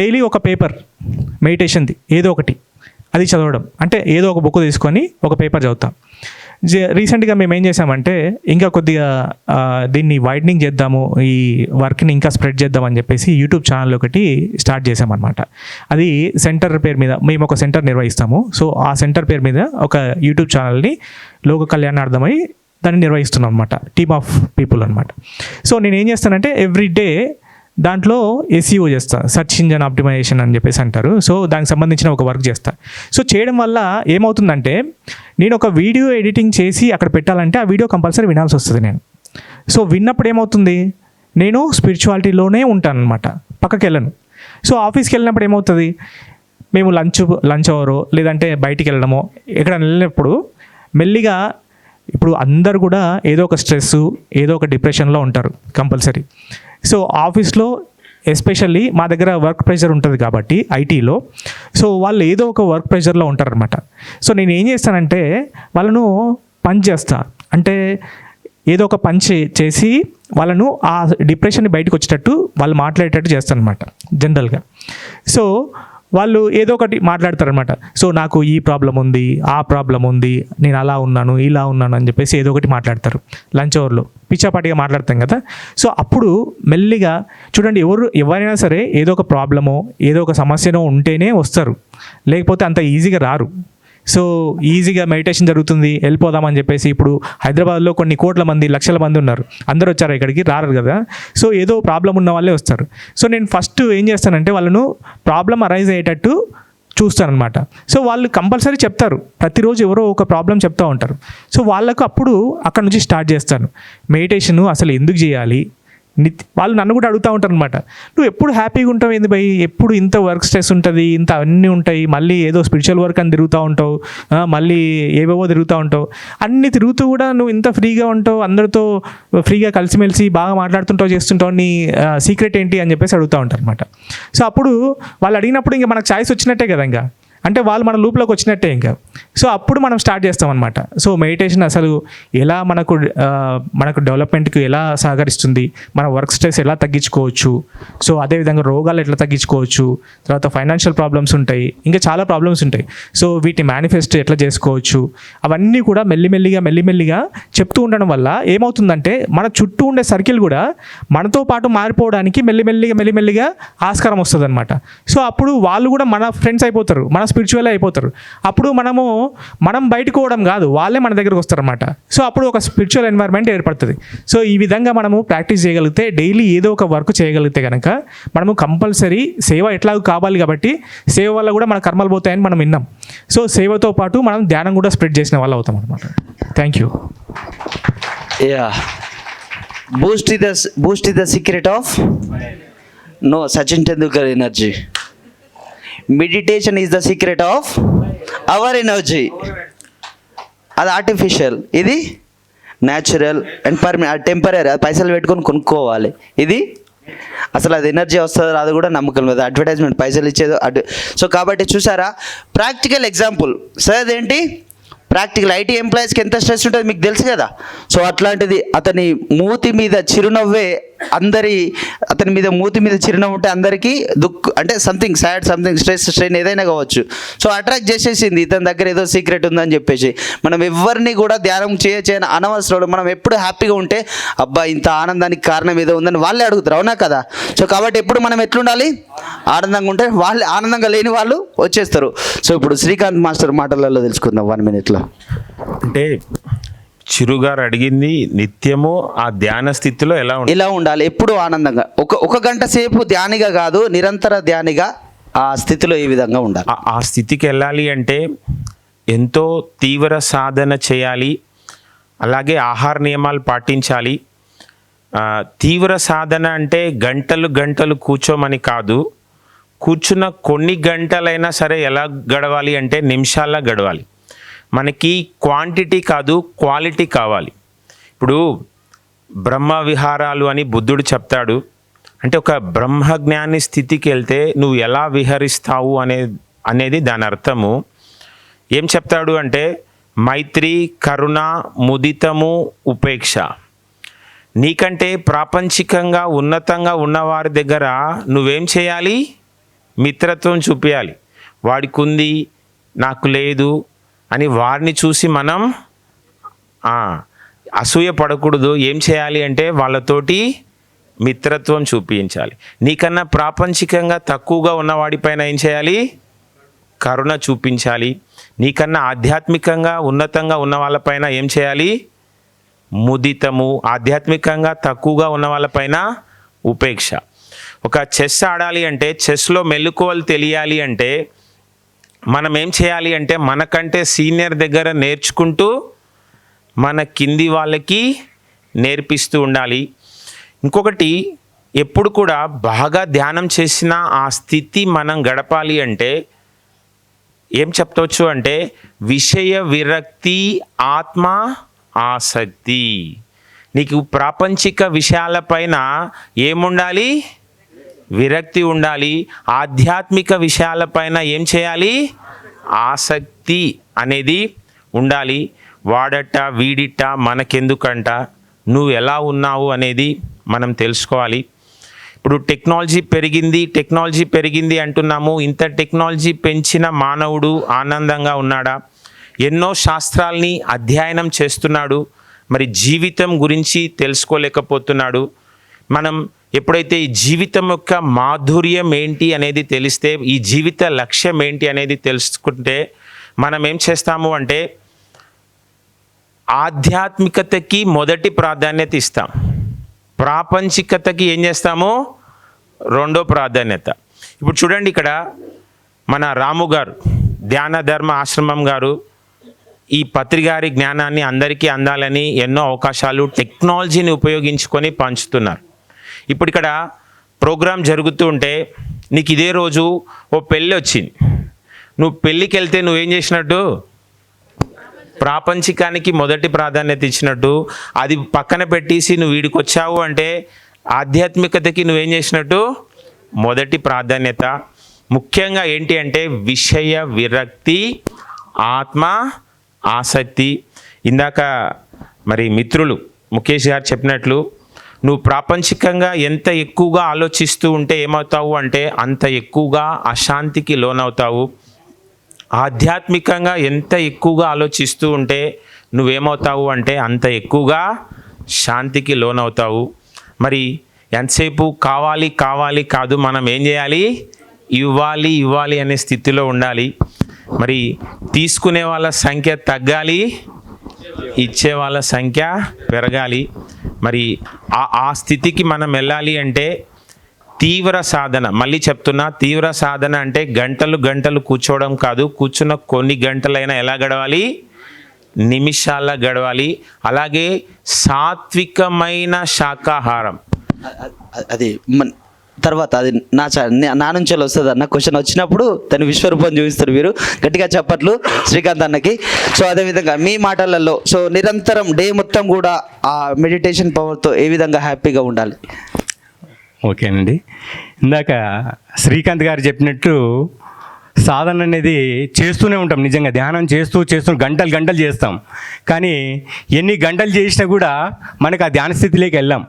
డైలీ ఒక పేపర్ మెడిటేషన్ది ఏదో ఒకటి అది చదవడం. అంటే ఏదో ఒక బుక్ తీసుకొని ఒక పేపర్ చదువుతాం. రీసెంట్గా మేము ఏం చేసామంటే ఇంకా కొద్దిగా దీన్ని వైడనింగ్ చేద్దాము, ఈ వర్క్ని ఇంకా స్ప్రెడ్ చేద్దామని చెప్పేసి యూట్యూబ్ ఛానల్ ఒకటి స్టార్ట్ చేసామన్నమాట. అది సెంటర్ పేరు మీద మేము ఒక సెంటర్ నిర్వహిస్తాము. సో ఆ సెంటర్ పేరు మీద ఒక యూట్యూబ్ ఛానల్ని లోక కళ్యాణార్థమై దాన్ని నిర్వహిస్తున్నాం అనమాట. టీమ్ ఆఫ్ పీపుల్ అనమాట. సో నేను ఏం చేస్తానంటే ఎవ్రీ డే దాంట్లో SEO చేస్తా, సెర్చ్ ఇంజన్ ఆప్టిమైజేషన్ అని చెప్పేసి అంటారు. సో దానికి సంబంధించిన ఒక వర్క్ చేస్తా. సో చేయడం వల్ల ఏమవుతుందంటే నేను ఒక వీడియో ఎడిటింగ్ చేసి అక్కడ పెట్టాలంటే ఆ వీడియో కంపల్సరీ వినాల్సి వస్తుంది నేను. సో విన్నప్పుడు ఏమవుతుంది, నేను స్పిరిచువాలిటీలోనే ఉంటాను అనమాట, పక్కకి వెళ్ళను. సో ఆఫీస్కి వెళ్ళినప్పుడు ఏమవుతుంది, మేము లంచ్ అవరో లేదంటే బయటికి వెళ్ళడమో ఎక్కడ వెళ్ళినప్పుడు మెల్లిగా ఇప్పుడు అందరు కూడా ఏదో ఒక స్ట్రెస్ ఏదో ఒక డిప్రెషన్లో ఉంటారు కంపల్సరీ. సో ఆఫీస్లో ఎస్పెషల్లీ మా దగ్గర వర్క్ ప్రెషర్ ఉంటుంది కాబట్టి ఐటీలో, సో వాళ్ళు ఏదో ఒక వర్క్ ప్రెషర్లో ఉంటారనమాట. సో నేను ఏం చేస్తానంటే వాళ్ళను పంచ్ చేస్తా, అంటే ఏదో ఒక పంచ్ చేసి వాళ్ళను ఆ డిప్రెషన్ని బయటకు వచ్చేటట్టు వాళ్ళు మాట్లాడేటట్టు చేస్తాను అనమాట జనరల్గా. సో వాళ్ళు ఏదో ఒకటి మాట్లాడతారనమాట. సో నాకు ఈ ప్రాబ్లం ఉంది, ఆ ప్రాబ్లం ఉంది, నేను అలా ఉన్నాను ఇలా ఉన్నాను అని చెప్పేసి ఏదో ఒకటి మాట్లాడతారు లంచ్ అవర్లో, పిచ్చాపాటిగా మాట్లాడతాం కదా. సో అప్పుడు మెల్లిగా చూడండి, ఎవరైనా సరే ఏదో ఒక ప్రాబ్లమో ఏదో ఒక సమస్యనో ఉంటేనే వస్తారు, లేకపోతే అంత ఈజీగా రారు. సో ఈజీగా మెడిటేషన్ జరుగుతుంది వెళ్ళిపోదామని చెప్పేసి ఇప్పుడు హైదరాబాద్లో కొన్ని కోట్ల మంది లక్షల మంది ఉన్నారు, అందరూ వచ్చారు ఇక్కడికి, రారు కదా. సో ఏదో ప్రాబ్లం ఉన్న వాళ్ళే వస్తారు. సో నేను ఫస్ట్ ఏం చేస్తానంటే వాళ్ళను ప్రాబ్లం అరైజ్ అయ్యేటట్టు చూస్తానన్నమాట. సో వాళ్ళు కంపల్సరీ చెప్తారు, ప్రతిరోజు ఎవరో ఒక ప్రాబ్లం చెప్తూ ఉంటారు. సో వాళ్ళకు అప్పుడు అక్కడ నుంచి స్టార్ట్ చేస్తాను మెడిటేషను అసలు ఎందుకు చేయాలి. వాళ్ళు నన్ను కూడా అడుగుతూ ఉంటారు అనమాట, నువ్వు ఎప్పుడు హ్యాపీగా ఉంటావు ఏంది భయ్, ఎప్పుడు ఇంత వర్క్ స్ట్రెస్ ఉంటుంది, ఇంత అన్నీ ఉంటాయి, మళ్ళీ ఏదో స్పిరిచువల్ వర్క్ అని తిరుగుతూ ఉంటావు, మళ్ళీ ఏవేవో తిరుగుతూ ఉంటావు, అన్నీ తిరుగుతూ కూడా నువ్వు ఇంత ఫ్రీగా ఉంటావు, అందరితో ఫ్రీగా కలిసిమెలిసి బాగా మాట్లాడుతుంటావు చేస్తుంటావు, నీ సీక్రెట్ ఏంటి అని చెప్పేసి అడుగుతూ ఉంటారు అనమాట. సో అప్పుడు వాళ్ళు అడిగినప్పుడు ఇంకా మనకు ఛాయిస్ వచ్చినట్టే కదా, ఇంకా అంటే వాళ్ళు మన లూప్లోకి వచ్చినట్టే ఇంకా. సో అప్పుడు మనం స్టార్ట్ చేస్తాం అనమాట. సో మెడిటేషన్ అసలు ఎలా మనకు డెవలప్మెంట్కి ఎలా సహకరిస్తుంది, మన వర్క్ స్ట్రెస్ ఎలా తగ్గించుకోవచ్చు, సో అదేవిధంగా రోగాలు ఎట్లా తగ్గించుకోవచ్చు, తర్వాత ఫైనాన్షియల్ ప్రాబ్లమ్స్ ఉంటాయి, ఇంకా చాలా ప్రాబ్లమ్స్ ఉంటాయి. సో వీటిని మేనిఫెస్ట్ ఎట్లా చేసుకోవచ్చు, అవన్నీ కూడా మెల్లిమెల్లిగా చెప్తూ ఉండడం వల్ల ఏమవుతుందంటే మన చుట్టూ ఉండే సర్కిల్ కూడా మనతో పాటు మారిపోవడానికి మెల్లిమెల్లిగా ఆస్కారం వస్తుంది అనమాట. సో అప్పుడు వాళ్ళు కూడా మన ఫ్రెండ్స్ అయిపోతారు, మన స్పిరిచువల్ అయిపోతారు. అప్పుడు మనం బయటకు పోవడం కాదు, వాళ్ళే మన దగ్గరకు వస్తారన్నమాట. సో అప్పుడు ఒక స్పిరిచువల్ ఎన్వైర్న్మెంట్ ఏర్పడుతుంది. సో ఈ విధంగా మనము ప్రాక్టీస్ చేయగలిగితే, డైలీ ఏదో ఒక వర్క్ చేయగలిగితే కనుక మనము కంపల్సరీ సేవ ఎట్లాగూ కావాలి కాబట్టి సేవ వల్ల కూడా మన కర్మలు పోతాయని మనం విన్నాం. సో సేవతో పాటు మనం ధ్యానం కూడా స్ప్రెడ్ చేసిన వాళ్ళు అవుతాం అనమాట. Thank you. Yeah, boost is the secret of no Sachin Tendulkar energy. Meditation is the secret of our energy. అది ఆర్టిఫిషియల్, ఇది న్యాచురల్ అండ్ టెంపరీ. అది పైసలు పెట్టుకొని కొనుక్కోవాలి. ఇది అసలు అది ఎనర్జీ వస్తుందో రాదు కూడా నమ్మకం లేదు, అడ్వర్టైజ్మెంట్ పైసలు ఇచ్చేదో సో కాబట్టి చూసారా, ప్రాక్టికల్ ఎగ్జాంపుల్ సార్. అదేంటి ప్రాక్టికల్ ఐటీ ఎంప్లాయీస్కి ఎంత స్ట్రెస్ ఉంటుంది మీకు తెలుసు కదా. సో అట్లాంటిది అతని మూతి మీద చిరునవ్వే అతని మీద మూతి మీద చిరునవ్వు ఉంటే అందరికీ అంటే something sad, something stress, strain ఏదైనా కావచ్చు. సో అట్రాక్ట్ చేసేసింది ఇతని దగ్గర ఏదో సీక్రెట్ ఉందని చెప్పేసి. మనం ఎవరిని కూడా ధ్యానం చేయని అనవసరం. మనం ఎప్పుడు హ్యాపీగా ఉంటే అబ్బా ఇంత ఆనందానికి కారణం ఏదో ఉందని వాళ్ళే అడుగుతారు, అవునా కదా? సో కాబట్టి ఎప్పుడు మనం ఎట్లుండాలి? ఆనందంగా ఉంటే వాళ్ళు, ఆనందంగా లేని వాళ్ళు వచ్చేస్తారు. సో ఇప్పుడు శ్రీకాంత్ మాస్టర్ మాటలలో తెలుసుకుందాం 1 minute. అంటే చిరుగారు అడిగింది నిత్యము ఆ ధ్యాన స్థితిలో ఎలా ఉండాలి? ఎప్పుడు ఆనందంగా ఒక గంట సేపు ధ్యానిగా కాదు, నిరంతర ధ్యానిగా ఆ స్థితిలో ఏ విధంగా ఉండాలి? ఆ స్థితికి వెళ్ళాలి అంటే ఎంతో తీవ్ర సాధన చేయాలి, అలాగే ఆహార నియమాలు పాటించాలి. తీవ్ర సాధన అంటే గంటలు గంటలు కూర్చోమని కాదు, కూర్చున్న కొన్ని గంటలైనా సరే ఎలా గడవాలి అంటే నిమిషాల్లో గడవాలి. మనకి క్వాంటిటీ కాదు, క్వాలిటీ కావాలి. ఇప్పుడు బ్రహ్మ విహారాలు అని బుద్ధుడు చెప్తాడు. అంటే ఒక బ్రహ్మజ్ఞాని స్థితికి వెళ్తే నువ్వు ఎలా విహరిస్తావు అనేది దాని అర్థము. ఏం చెప్తాడు అంటే మైత్రి, కరుణ, ముదితము, ఉపేక్ష. నీకంటే ప్రాపంచికంగా ఉన్నతంగా ఉన్నవారి దగ్గర నువ్వేం చేయాలి? మిత్రత్వం చూపించాలి. వాడికి ఉంది నాకు లేదు అని వారిని చూసి మనం అసూయ పడకూడదు. ఏం చేయాలి అంటే వాళ్ళతోటి మిత్రత్వం చూపించాలి. నీకన్నా ప్రాపంచికంగా తక్కువగా ఉన్నవాడిపైన ఏం చేయాలి? కరుణ చూపించాలి. నీకన్నా ఆధ్యాత్మికంగా ఉన్నతంగా ఉన్న వాళ్ళపైన ఏం చేయాలి? ముదితము. ఆధ్యాత్మికంగా తక్కువగా ఉన్న వాళ్ళపైన ఉపేక్ష. ఒక చెస్ ఆడాలి అంటే, చెస్లో మెలకువలు తెలియాలి అంటే మనం ఏం చేయాలి అంటే మనకంటే సీనియర్ దగ్గర నేర్చుకుంటూ మన కింది వాళ్ళకి నేర్పిస్తూ ఉండాలి. ఇంకొకటి, ఎప్పుడు కూడా బాగా ధ్యానం చేసిన ఆ స్థితి మనం గడపాలి అంటే ఏం చెప్పవచ్చు అంటే విషయ విరక్తి, ఆత్మ ఆసక్తి. నీకు ప్రాపంచిక విషయాలపైన ఏముండాలి? విరక్తి ఉండాలి. ఆధ్యాత్మిక విషయాలపైన ఏం చేయాలి? ఆసక్తి అనేది ఉండాలి. వాడట వీడిట మనకెందుకంట, నువ్వు ఎలా ఉన్నావు అనేది మనం తెలుసుకోవాలి. ఇప్పుడు టెక్నాలజీ పెరిగింది అంటున్నాము. ఇంత టెక్నాలజీ పెంచిన మానవుడు ఆనందంగా ఉన్నాడా? ఎన్నో శాస్త్రాల్ని అధ్యయనం చేస్తున్నాడు, మరి జీవితం గురించి తెలుసుకోలేకపోతున్నాడు. మనం ఎప్పుడైతే ఈ జీవితం యొక్క మాధుర్యం ఏంటి అనేది తెలిస్తే, ఈ జీవిత లక్ష్యం ఏంటి అనేది తెలుసుకుంటే మనం ఏం చేస్తాము అంటే ఆధ్యాత్మికతకి మొదటి ప్రాధాన్యత ఇస్తాం, ప్రాపంచికతకి ఏం చేస్తాము? రెండో ప్రాధాన్యత. ఇప్పుడు చూడండి, ఇక్కడ మన రాము గారు, ధ్యాన ధర్మ ఆశ్రమం గారు ఈ పత్రికారి జ్ఞానాన్ని అందరికీ అందాలని ఎన్నో అవకాశాలు టెక్నాలజీని ఉపయోగించుకొని పంచుతున్నారు. ఇప్పుడు ఇక్కడ ప్రోగ్రాం జరుగుతూ ఉంటే నీకు ఇదే రోజు ఓ పెళ్ళి వచ్చింది. నువ్వు పెళ్ళికి వెళ్తే నువ్వేం చేసినట్టు? ప్రాపంచికానికి మొదటి ప్రాధాన్యత ఇచ్చినట్టు. అది పక్కన పెట్టేసి నువ్వు వీడికి వచ్చావు అంటే ఆధ్యాత్మికతకి నువ్వేం చేసినట్టు? మొదటి ప్రాధాన్యత. ముఖ్యంగా ఏంటి అంటే విషయ విరక్తి, ఆత్మ ఆసక్తి. ఇందాక మరి మిత్రులు ముఖేష్ గారు చెప్పినట్లు నువ్వు ప్రాపంచికంగా ఎంత ఎక్కువగా ఆలోచిస్తూ ఉంటే ఏమవుతావు అంటే అంత ఎక్కువగా అశాంతికి లోనవుతావు. ఆధ్యాత్మికంగా ఎంత ఎక్కువగా ఆలోచిస్తూ ఉంటే నువ్వేమవుతావు అంటే అంత ఎక్కువగా శాంతికి లోనవుతావు. మరి ఎంతసేపు కావాలి కావాలి కాదు, మనం ఏం చేయాలి? ఇవ్వాలి ఇవ్వాలి అనే స్థితిలో ఉండాలి. మరి తీసుకునే వాళ్ళ సంఖ్య తగ్గాలి, ఇచ్చే వాళ్ళ సంఖ్య పెరగాలి. మరి ఆ స్థితికి మనం వెళ్ళాలి అంటే తీవ్ర సాధన. మళ్ళీ చెప్తున్నా, తీవ్ర సాధన అంటే గంటలు గంటలు కూర్చోవడం కాదు. కూర్చున్న కొన్ని గంటలైనా ఎలా గడవాలి? నిమిషాల్లో గడవాలి. అలాగే సాత్వికమైన శాకాహారం. అది తర్వాత అది నా నుంచి వస్తుంది అన్న క్వశ్చన్ వచ్చినప్పుడు తన విశ్వరూపం చూపిస్తారు మీరు. గట్టిగా చెప్పట్లు శ్రీకాంత్ అన్నకి. సో అదేవిధంగా మీ మాటలలో సో నిరంతరం డే మొత్తం కూడా ఆ మెడిటేషన్ పవర్తో ఏ విధంగా హ్యాపీగా ఉండాలి? ఓకేనండి, ఇందాక శ్రీకాంత్ గారు చెప్పినట్టు సాధన అనేది చేస్తూనే ఉంటాం. నిజంగా ధ్యానం చేస్తూ గంటలు గంటలు చేస్తాం. కానీ ఎన్ని గంటలు చేసినా కూడా మనకు ఆ ధ్యాన స్థితిలోకి వెళ్ళాం.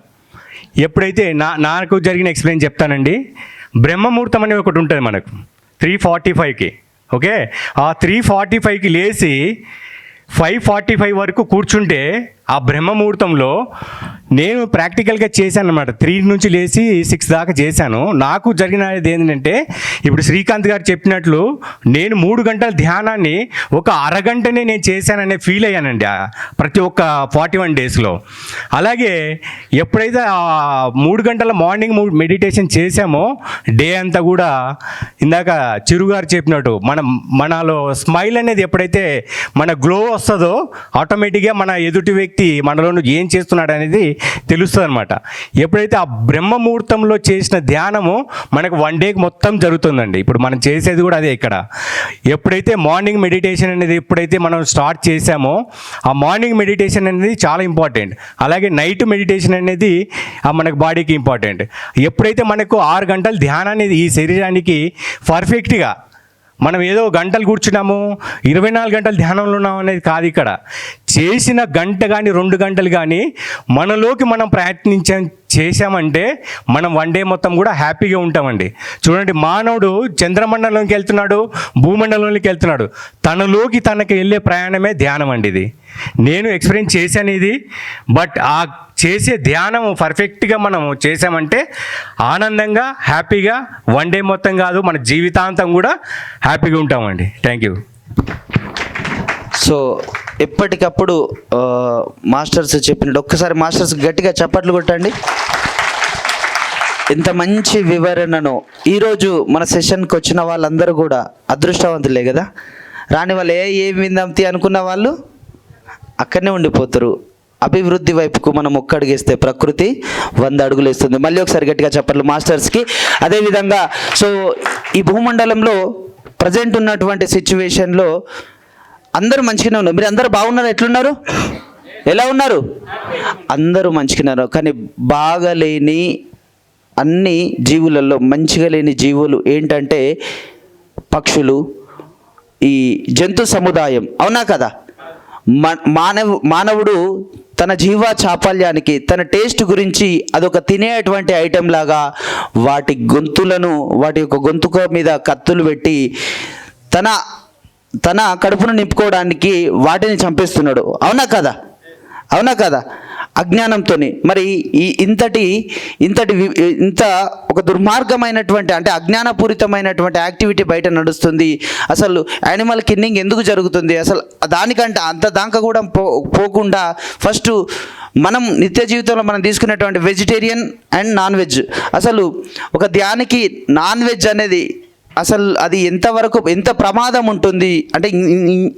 ఎప్పుడైతే నాకు జరిగిన ఎక్స్పీరియన్స్ చెప్తానండి. బ్రహ్మముహూర్తం అనేది ఒకటి ఉంటుంది మనకు 3:45కి. ఓకే, ఆ 3:45కి లేచి 5:45 వరకు కూర్చుంటే ఆ బ్రహ్మముహూర్తంలో నేను ప్రాక్టికల్గా చేశాను అనమాట. 3 నుంచి లేచి 6 దాకా చేశాను. నాకు జరిగినది ఏంటంటే, ఇప్పుడు శ్రీకాంత్ గారు చెప్పినట్లు నేను 3 గంటల ధ్యానాన్ని ఒక అరగంటనే నేను చేశాననే ఫీల్ అయ్యానండి ప్రతి ఒక్క 41 డేస్లో. అలాగే ఎప్పుడైతే 3 గంటల మార్నింగ్ మెడిటేషన్ చేశామో డే అంతా కూడా ఇందాక చిరుగారు చెప్పినట్టు మనలో స్మైల్ అనేది ఎప్పుడైతే మన గ్లో వస్తుందో ఆటోమేటిక్గా మన ఎదుటి వ్యక్తి మనలో ఏం చేస్తున్నాడు అనేది తెలుస్తుంది అనమాట. ఎప్పుడైతే ఆ బ్రహ్మముహూర్తంలో చేసిన ధ్యానము మనకు 1 డేకి మొత్తం జరుగుతుందండి. ఇప్పుడు మనం చేసేది కూడా అదే. ఇక్కడ ఎప్పుడైతే మార్నింగ్ మెడిటేషన్ అనేది ఎప్పుడైతే మనం స్టార్ట్ చేసామో ఆ మార్నింగ్ మెడిటేషన్ అనేది చాలా ఇంపార్టెంట్. అలాగే నైట్ మెడిటేషన్ అనేది మనకు బాడీకి ఇంపార్టెంట్. ఎప్పుడైతే మనకు 6 గంటల ధ్యానం అనేది ఈ శరీరానికి పర్ఫెక్ట్గా మనం ఏదో గంటలు కూర్చున్నాము 24 గంటలు ధ్యానంలో ఉన్నాము అనేది కాదు. ఇక్కడ చేసిన గంట కానీ 2 గంటలు కానీ మనలోకి మనం చేశామంటే మనం 1 డే మొత్తం కూడా హ్యాపీగా ఉంటామండి. చూడండి, మానవుడు చంద్రమండలంలోకి వెళ్తున్నాడు, భూమండలంలోకి వెళ్తున్నాడు, తనకి వెళ్ళే ప్రయాణమే ధ్యానం అండి. ఇది నేను ఎక్స్పీరియన్స్ చేశాను ఇది. బట్ ఆ చేసే ధ్యానం పర్ఫెక్ట్గా మనం చేసామంటే ఆనందంగా హ్యాపీగా 1 డే మొత్తం కాదు మన జీవితాంతం కూడా హ్యాపీగా ఉంటామండి. Thank you. సో ఎప్పటికప్పుడు మాస్టర్స్ చెప్పినట్టు ఒక్కసారి మాస్టర్స్ గట్టిగా చప్పట్లు కొట్టండి. ఇంత మంచి వివరణను ఈరోజు మన సెషన్కి వచ్చిన వాళ్ళందరూ కూడా అదృష్టవంతులే కదా. రాని వాళ్ళు ఏం విందాంతి అనుకున్న వాళ్ళు అక్కడనే ఉండిపోతారు. అభివృద్ధి వైపుకు మనం ఒక్కడుగేస్తే ప్రకృతి 100 అడుగులు వేస్తుంది. మళ్ళీ ఒకసారి గట్టిగా చెప్పట్లు మాస్టర్స్కి. అదేవిధంగా సో ఈ భూమండలంలో ప్రజెంట్ ఉన్నటువంటి సిచ్యువేషన్లో అందరూ మంచిగానే ఉన్నారు. మీరు అందరూ బాగున్నారు? ఎట్లున్నారు? ఎలా ఉన్నారు? అందరూ మంచిగాన్నారు. కానీ బాగలేని అన్ని జీవులలో మంచిగా లేని జీవులు ఏంటంటే పక్షులు, ఈ జంతు సముదాయం. అవునా కదా? మానవుడు తన జీవ చాపల్యానికి తన టేస్ట్ గురించి అదొక తినేటువంటి ఐటెం లాగా వాటి గొంతులను వాటి యొక్క గొంతుక మీద కత్తులు పెట్టి తన కడుపును నింపుకోవడానికి వాటిని చంపేస్తున్నాడు. అవునా కదా? అవునా కదా? అజ్ఞానంతో. మరి ఇంత ఒక దుర్మార్గమైనటువంటి అంటే అజ్ఞానపూరితమైనటువంటి యాక్టివిటీ బయట నడుస్తుంది. అసలు యానిమల్ కిల్లింగ్ ఎందుకు జరుగుతుంది? అసలు దానికంటే అంత దాకా కూడా పోకుండా ఫస్ట్ మనం నిత్య జీవితంలో మనం తీసుకునేటువంటి వెజిటేరియన్ అండ్ నాన్ వెజ్, అసలు ఒక ధ్యానికి నాన్ వెజ్ అనేది అసలు అది ఎంతవరకు ఎంత ప్రమాదం ఉంటుంది అంటే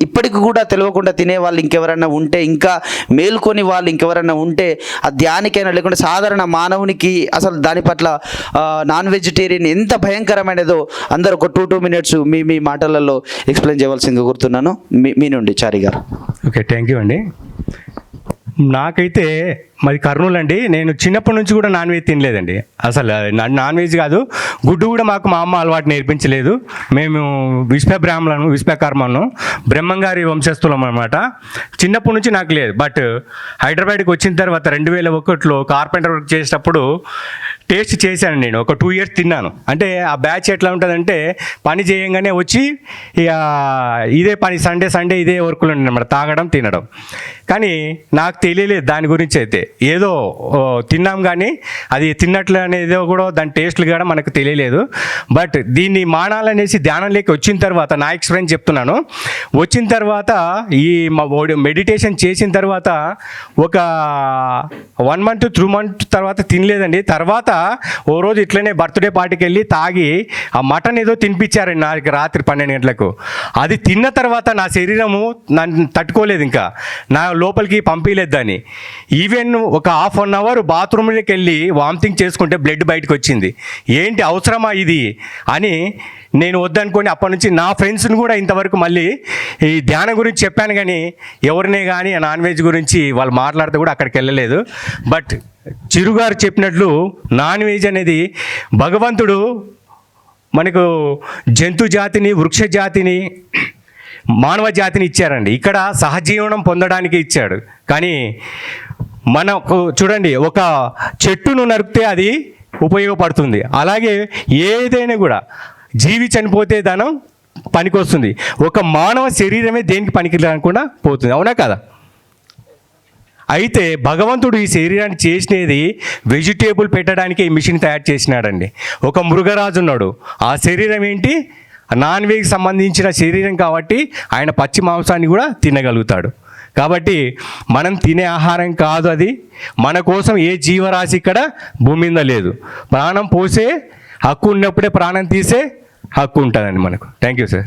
ఇప్పటికి కూడా తెలియకుండా తినే వాళ్ళు ఇంకెవరైనా ఉంటే, ఇంకా మేల్కొని వాళ్ళు ఇంకెవరైనా ఉంటే ఆ ధ్యానికైనా లేకుంటే సాధారణ మానవునికి అసలు దాని పట్ల నాన్ వెజిటేరియన్ ఎంత భయంకరమైనదో అందరూ ఒక 2 minutes మీ మాటలలో ఎక్స్ప్లెయిన్ చేయవలసిందిగా కోరుతున్నాను. మీ నుండి చారి గారు. ఓకే, థ్యాంక్ యూ అండి. నాకైతే మాది కర్నూలు అండి. నేను చిన్నప్పటి నుంచి కూడా నాన్ వెజ్ తినలేదండి. అసలు నాన్ వెజ్ కాదు, గుడ్డు కూడా మాకు మా అమ్మ అలవాటు నేర్పించలేదు. మేము విశ్వకర్మను బ్రహ్మంగారి వంశస్థులం అనమాట. చిన్నప్పటి నుంచి నాకు లేదు. బట్ హైదరాబాద్కి వచ్చిన తర్వాత 2001లో కార్పెంటర్ వర్క్ చేసేటప్పుడు టేస్ట్ చేశాను. నేను ఒక 2 years తిన్నాను. అంటే ఆ బ్యాచ్ ఎట్లా ఉంటుందంటే పని చేయంగానే వచ్చి ఇక ఇదే పని సండే ఇదే వర్క్లో అనమాట, తాగడం తినడం. కానీ నాకు తెలియలేదు దాని గురించి. అయితే ఏదో తిన్నాం కానీ అది తిన్నట్లు అనేదో కూడా దాని టేస్ట్లు కూడా మనకు తెలియలేదు. బట్ దీన్ని మానాలనేసి ధ్యానంలోకి వచ్చిన తర్వాత నా ఎక్స్పీరియన్స్ చెప్తున్నాను. వచ్చిన తర్వాత ఈ మెడిటేషన్ చేసిన తర్వాత ఒక 1 month 2 months తర్వాత తినలేదండి. తర్వాత ఓ రోజు ఇట్లనే బర్త్డే పార్టీకి వెళ్ళి తాగి ఆ మటన్ ఏదో తినిపించారండి నాకు రాత్రి 12 గంటలకు. అది తిన్న తర్వాత నా శరీరము నన్ను తట్టుకోలేదు, ఇంకా నా లోపలికి పంపించలేదు దాన్ని. ఈవెన్ ఒక 1/2 hour బాత్రూమ్లోకి వెళ్ళి వామిటింగ్ చేసుకుంటే బ్లడ్ బయటకు వచ్చింది. ఏంటి అవసరమా ఇది అని నేను వద్దనుకోని అప్పటి నుంచి నా ఫ్రెండ్స్ని కూడా ఇంతవరకు మళ్ళీ ఈ ధ్యానం గురించి చెప్పాను, కానీ ఎవరినే కానీ నాన్ వెజ్ గురించి వాళ్ళు మాట్లాడితే కూడా అక్కడికి వెళ్ళలేదు. బట్ చిరుగారు చెప్పినట్లు నాన్ వెజ్ అనేది భగవంతుడు మనకు జంతు జాతిని, వృక్ష జాతిని, మానవ జాతిని ఇచ్చారండి. ఇక్కడ సహజీవనం పొందడానికి ఇచ్చాడు. కానీ మనకు చూడండి, ఒక చెట్టును నరికితే అది ఉపయోగపడుతుంది. అలాగే ఏదైనా కూడా జీవి చనిపోతే ధనం పనికొస్తుంది. ఒక మానవ శరీరమే దేనికి పనికి రాకుండా పోతుంది, అవునా కదా? అయితే భగవంతుడు ఈ శరీరాన్ని చేసినది వెజిటేబుల్ పెట్టడానికి ఈ మిషన్ తయారు చేసినాడండి. ఒక మృగరాజు ఉన్నాడు, ఆ శరీరం ఏంటి? నాన్ వెజ్కి సంబంధించిన శరీరం కాబట్టి ఆయన పచ్చి మాంసాన్ని కూడా తినగలుగుతాడు. కాబట్టి మనం తినే ఆహారం కాదు అది. మన కోసం ఏ జీవరాశి ఇక్కడ భూమి మీద లేదు. ప్రాణం పోసే హక్కు ఉన్నప్పుడే ప్రాణం తీసే హక్కు ఉంటుందండి మనకు. Thank you sir.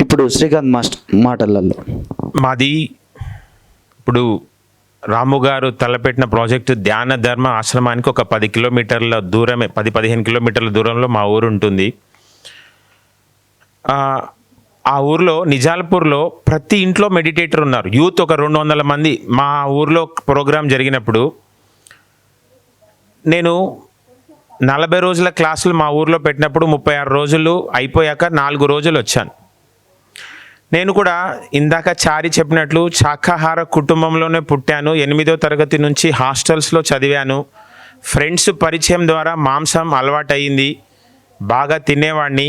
ఇప్పుడు శ్రీకాంత్ మాస్టర్ మాటలలో మాది ఇప్పుడు రాము గారు తలపెట్టిన ప్రాజెక్టు ధ్యాన ధర్మ ఆశ్రమానికి ఒక 10 కిలోమీటర్ల దూరమే, 10-15 కిలోమీటర్ల దూరంలో మా ఊరు ఉంటుంది. ఆ ఊర్లో నిజాల్పూర్లో ప్రతి ఇంట్లో మెడిటేటర్ ఉన్నారు. యూత్ ఒక 200 మంది. మా ఊర్లో ప్రోగ్రాం జరిగినప్పుడు నేను 40 రోజుల క్లాసులు మా ఊర్లో పెట్టినప్పుడు 36 రోజులు అయిపోయాక 4 రోజులు వచ్చాను. నేను కూడా ఇందాక చారి చెప్పినట్లు శాకాహార కుటుంబంలోనే పుట్టాను. 8వ తరగతి నుంచి హాస్టల్స్లో చదివాను. ఫ్రెండ్స్ పరిచయం ద్వారా మాంసం అలవాటయింది, బాగా తినేవాడిని.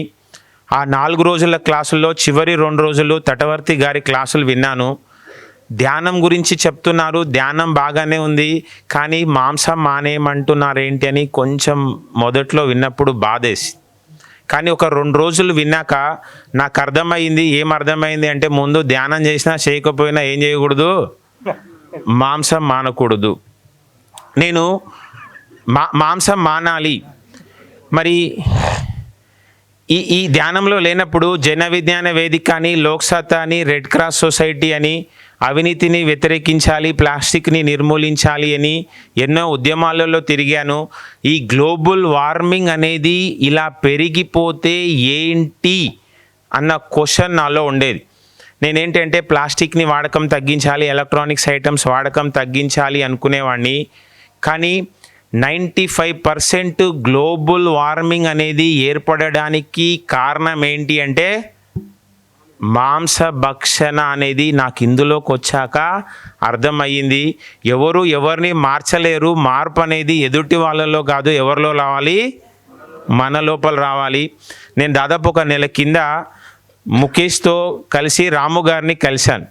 ఆ 4 రోజుల క్లాసుల్లో చివరి 2 రోజులు తటవర్తి గారి క్లాసులు విన్నాను. ధ్యానం గురించి చెప్తున్నారు, ధ్యానం బాగానే ఉంది, కానీ మాంసం మానేయమంటున్నారేంటి అని కొంచెం మొదట్లో విన్నప్పుడు బాధేసి, కానీ ఒక 2 రోజులు విన్నాక నాకు అర్థమైంది. ఏం అర్థమైంది అంటే, ముందు ధ్యానం చేసినా చేయకపోయినా ఏం చేయకూడదు, మాంసం మానకూడదు. నేను మాంసం మానాలి. మరి ఈ ధ్యానంలో లేనప్పుడు జన విజ్ఞాన వేదిక అని, లోక్సత్తా అని, రెడ్ క్రాస్ సొసైటీ అని, అవినీతిని వ్యతిరేకించాలి, ప్లాస్టిక్ని నిర్మూలించాలి అని ఎన్నో ఉద్యమాలలో తిరిగాను. ఈ గ్లోబల్ వార్మింగ్ అనేది ఇలా పెరిగిపోతే ఏంటి అన్న క్వశ్చన్ నాలో ఉండేది. నేనేంటంటే ప్లాస్టిక్ని వాడకం తగ్గించాలి, ఎలక్ట్రానిక్స్ ఐటమ్స్ వాడకం తగ్గించాలి అనుకునేవాడిని. కానీ 95% గ్లోబల్ వార్మింగ్ అనేది ఏర్పడడానికి కారణం ఏంటి అంటే మాంస భక్షణ అనేది నాకు ఇందులోకి వచ్చాక అర్థమయ్యింది. ఎవరు ఎవరిని మార్చలేరు. మార్పు అనేది ఎదుటి వాళ్ళలో కాదు, ఎవరిలో రావాలి, మన లోపల రావాలి. నేను దాదాపు ఒక నెల కింద ముఖేష్తో కలిసి రాము గారిని కలిశాను.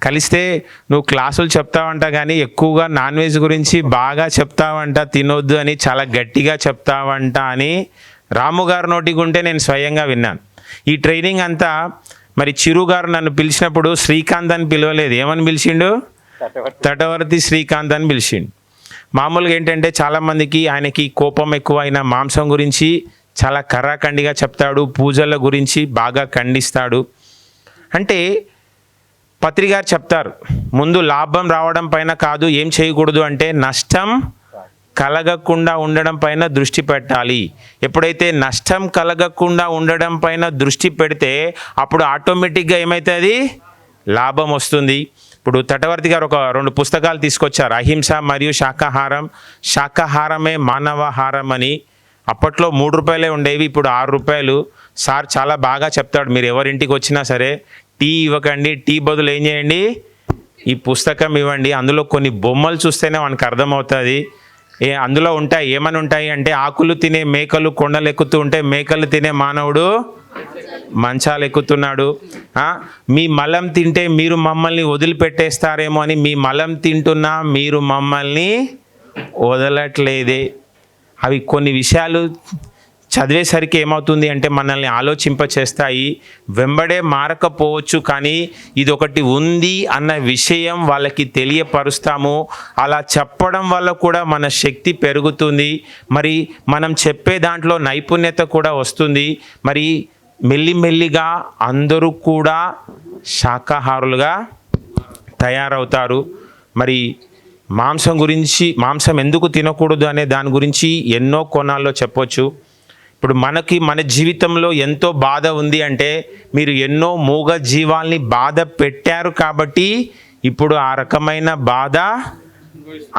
కలిస్తే నువ్వు క్లాసులు చెప్తావంట, కానీ ఎక్కువగా నాన్ వెజ్ గురించి బాగా చెప్తావంట, తినొద్దు అని చాలా గట్టిగా చెప్తావంట అని రాము గారి నోటికి ఉంటే నేను స్వయంగా విన్నాను. ఈ ట్రైనింగ్ అంతా మరి చిరు గారు నన్ను పిలిచినప్పుడు శ్రీకాంత్ అని పిలవలేదు. ఏమని పిలిచిండు? తటవర్తి శ్రీకాంత్ అని పిలిచిండు. మామూలుగా ఏంటంటే చాలామందికి ఆయనకి కోపం ఎక్కువ, ఆయన మాంసం గురించి చాలా కర్రాఖండిగా చెప్తాడు, పూజల గురించి బాగా ఖండిస్తాడు. అంటే పత్రికారు చెప్తారు, ముందు లాభం రావడం పైన కాదు, ఏం చేయకూడదు అంటే నష్టం కలగకుండా ఉండడం పైన దృష్టి పెట్టాలి. ఎప్పుడైతే నష్టం కలగకుండా ఉండడం పైన దృష్టి పెడితే అప్పుడు ఆటోమేటిక్గా ఏమవుతుంది, లాభం వస్తుంది. ఇప్పుడు తటవర్తి గారు ఒక 2 పుస్తకాలు తీసుకొచ్చారు, అహింస మరియు శాకాహారం, శాకాహారమే మానవాహారం అని. అప్పట్లో 3 రూపాయలే ఉండేవి, ఇప్పుడు 6 రూపాయలు. సార్ చాలా బాగా చెప్తాడు, మీరు ఎవరింటికి వచ్చినా సరే టీ ఇవ్వకండి, టీ బదులు ఏం చేయండి, ఈ పుస్తకం ఇవ్వండి. అందులో కొన్ని బొమ్మలు చూస్తేనే మనకు అర్థమవుతుంది. అందులో ఉంటాయి, ఏమని ఉంటాయి అంటే, ఆకులు తినే మేకలు కొండలు ఎక్కుతూ ఉంటే మేకలు తినే మానవుడు మంచాలు ఎక్కుతున్నాడు. మీ మలం తింటే మీరు మమ్మల్ని వదిలిపెట్టేస్తారేమో అని మీ మలం తింటున్నా మీరు మమ్మల్ని వదలట్లేదే. అవి కొన్ని విషయాలు చదివేసరికి ఏమవుతుంది అంటే మనల్ని ఆలోచింపచేస్తాయి. వెంబడే మారకపోవచ్చు, కానీ ఇది ఒకటి ఉంది అన్న విషయం వాళ్ళకి తెలియపరుస్తాము. అలా చెప్పడం వల్ల కూడా మన శక్తి పెరుగుతుంది. మరి మనం చెప్పే దాంట్లో నైపుణ్యత కూడా వస్తుంది. మరి మెల్లిమెల్లిగా అందరూ కూడా శాకాహారులుగా తయారవుతారు. మరి మాంసం ఎందుకు తినకూడదు అనే దాని గురించి ఎన్నో కోణాల్లో చెప్పొచ్చు. ఇప్పుడు మన జీవితంలో ఎంతో బాధ ఉంది అంటే మీరు ఎన్నో మూగ జీవాల్ని బాధ పెట్టారు కాబట్టి ఇప్పుడు ఆ రకమైన బాధ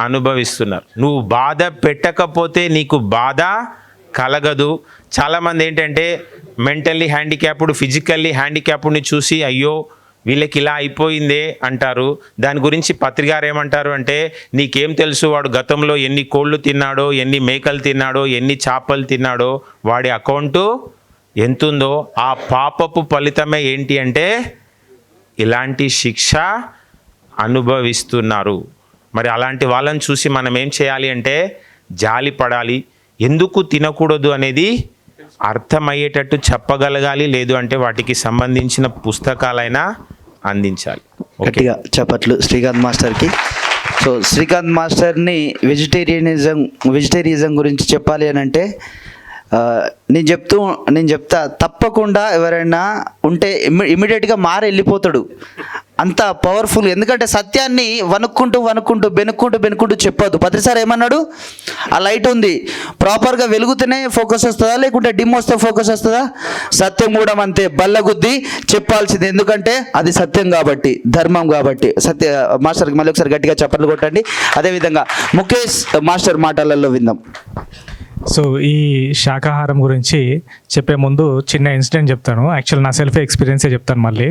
అనుభవిస్తున్నారు. నువ్వు బాధ పెట్టకపోతే నీకు బాధ కలగదు. చాలామంది ఏంటంటే మెంటల్లీ హ్యాండిక్యాప్డ్, ఫిజికల్లీ హ్యాండిక్యాప్డ్ని చూసి అయ్యో వీళ్ళకి ఇలా అయిపోయిందే అంటారు. దాని గురించి పత్రికారు ఏమంటారు అంటే, నీకేం తెలుసు వాడు గతంలో ఎన్ని కోళ్ళు తిన్నాడో, ఎన్ని మేకలు తిన్నాడో, ఎన్ని చేపలు తిన్నాడో, వాడి అకౌంటు ఎంతుందో, ఆ పాపపు ఫలితమే ఏంటి అంటే ఇలాంటి శిక్ష అనుభవిస్తున్నారు. మరి అలాంటి వాళ్ళని చూసి మనం ఏం చేయాలి అంటే జాలి పడాలి. ఎందుకు తినకూడదు అనేది అర్థమయ్యేటట్టు చెప్పగలగాలి. లేదు అంటే వాటికి సంబంధించిన పుస్తకాలైనా అందించాలి. గట్టిగా చప్పట్లు శ్రీకాంత్ మాస్టర్కి. సో శ్రీకాంత్ మాస్టర్ని వెజిటేరియనిజం గురించి చెప్పాలి అని అంటే నేను చెప్తా తప్పకుండా ఎవరైనా ఉంటే ఇమీడియట్గా మారి వెళ్ళిపోతాడు. అంత పవర్ఫుల్. ఎందుకంటే సత్యాన్ని వణుక్కుంటూ బెనుక్కుంటూ చెప్పొద్దు. పత్రిసారి ఏమన్నాడు, ఆ లైట్ ఉంది ప్రాపర్గా వెలుగుతూనే ఫోకస్ వస్తుందా, లేకుంటే డిమ్ వస్తే ఫోకస్ వస్తుందా? సత్యం కూడా అంతే, బల్లగుద్ది చెప్పాల్సింది. ఎందుకంటే అది సత్యం కాబట్టి, ధర్మం కాబట్టి. మాస్టర్కి మళ్ళీ ఒకసారి గట్టిగా చప్పట్లు కొట్టండి. అదేవిధంగా ముఖేష్ మాస్టర్ మాటలలో విందాం. సో ఈ శాకాహారం గురించి చెప్పే ముందు చిన్న ఇన్సిడెంట్ చెప్తాను. యాక్చువల్ నా సెల్ఫ్ ఎక్స్పీరియన్సే చెప్తాను మళ్ళీ.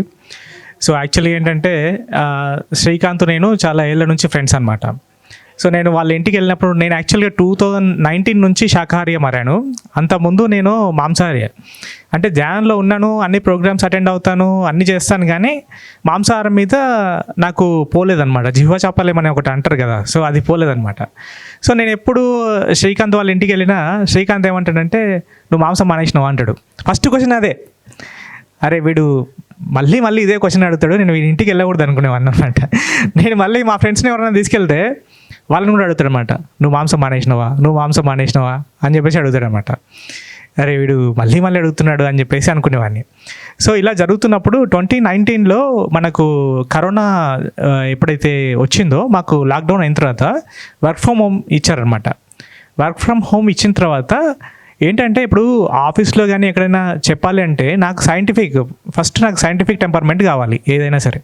సో యాక్చువల్లీ ఏంటంటే శ్రీకాంత్ నేను చాలా ఏళ్ళ నుంచి ఫ్రెండ్స్ అనమాట. సో నేను వాళ్ళ ఇంటికి వెళ్ళినప్పుడు నేను యాక్చువల్గా 2019 నుంచి శాకాహారిగా మారాను. అంతకుముందు నేను మాంసాహారి. అంటే ధ్యానంలో ఉన్నాను, అన్ని ప్రోగ్రామ్స్ అటెండ్ అవుతాను, అన్నీ చేస్తాను, కానీ మాంసాహారం మీద నాకు పోలేదన్నమాట. జిహ్వ చాపలేమని ఒకటి అంటారు కదా, సో అది పోలేదన్నమాట. సో నేను ఎప్పుడు శ్రీకాంత్ వాళ్ళ ఇంటికి వెళ్ళినా శ్రీకాంత్ ఏమంటాడంటే, నువ్వు మాంసం మానేసినావు అంటాడు. ఫస్ట్ క్వశ్చన్ అదే. అరే వీడు మళ్ళీ ఇదే క్వశ్చన్ అడుగుతాడు, నేను వీడి ఇంటికి వెళ్ళకూడదు అనుకునేవాడిని అనమాట. నేను మళ్ళీ మా ఫ్రెండ్స్ని ఎవరైనా తీసుకెళ్తే వాళ్ళని కూడా అడుగుతాడు అనమాట, నువ్వు మాంసం మానేసినావా అని చెప్పేసి అడుగుతాడు అనమాట. అరే వీడు మళ్ళీ అడుగుతున్నాడు అని చెప్పేసి అనుకునేవాడిని. సో ఇలా జరుగుతున్నప్పుడు 2019లో మనకు కరోనా ఎప్పుడైతే వచ్చిందో, మాకు లాక్డౌన్ అయిన తర్వాత వర్క్ ఫ్రమ్ హోమ్ ఇచ్చారనమాట. వర్క్ ఫ్రమ్ హోమ్ ఇచ్చిన తర్వాత ఏంటంటే, ఇప్పుడు ఆఫీస్లో కానీ ఎక్కడైనా చెప్పాలి అంటే నాకు సైంటిఫిక్ టెంపర్మెంట్ కావాలి ఏదైనా సరే.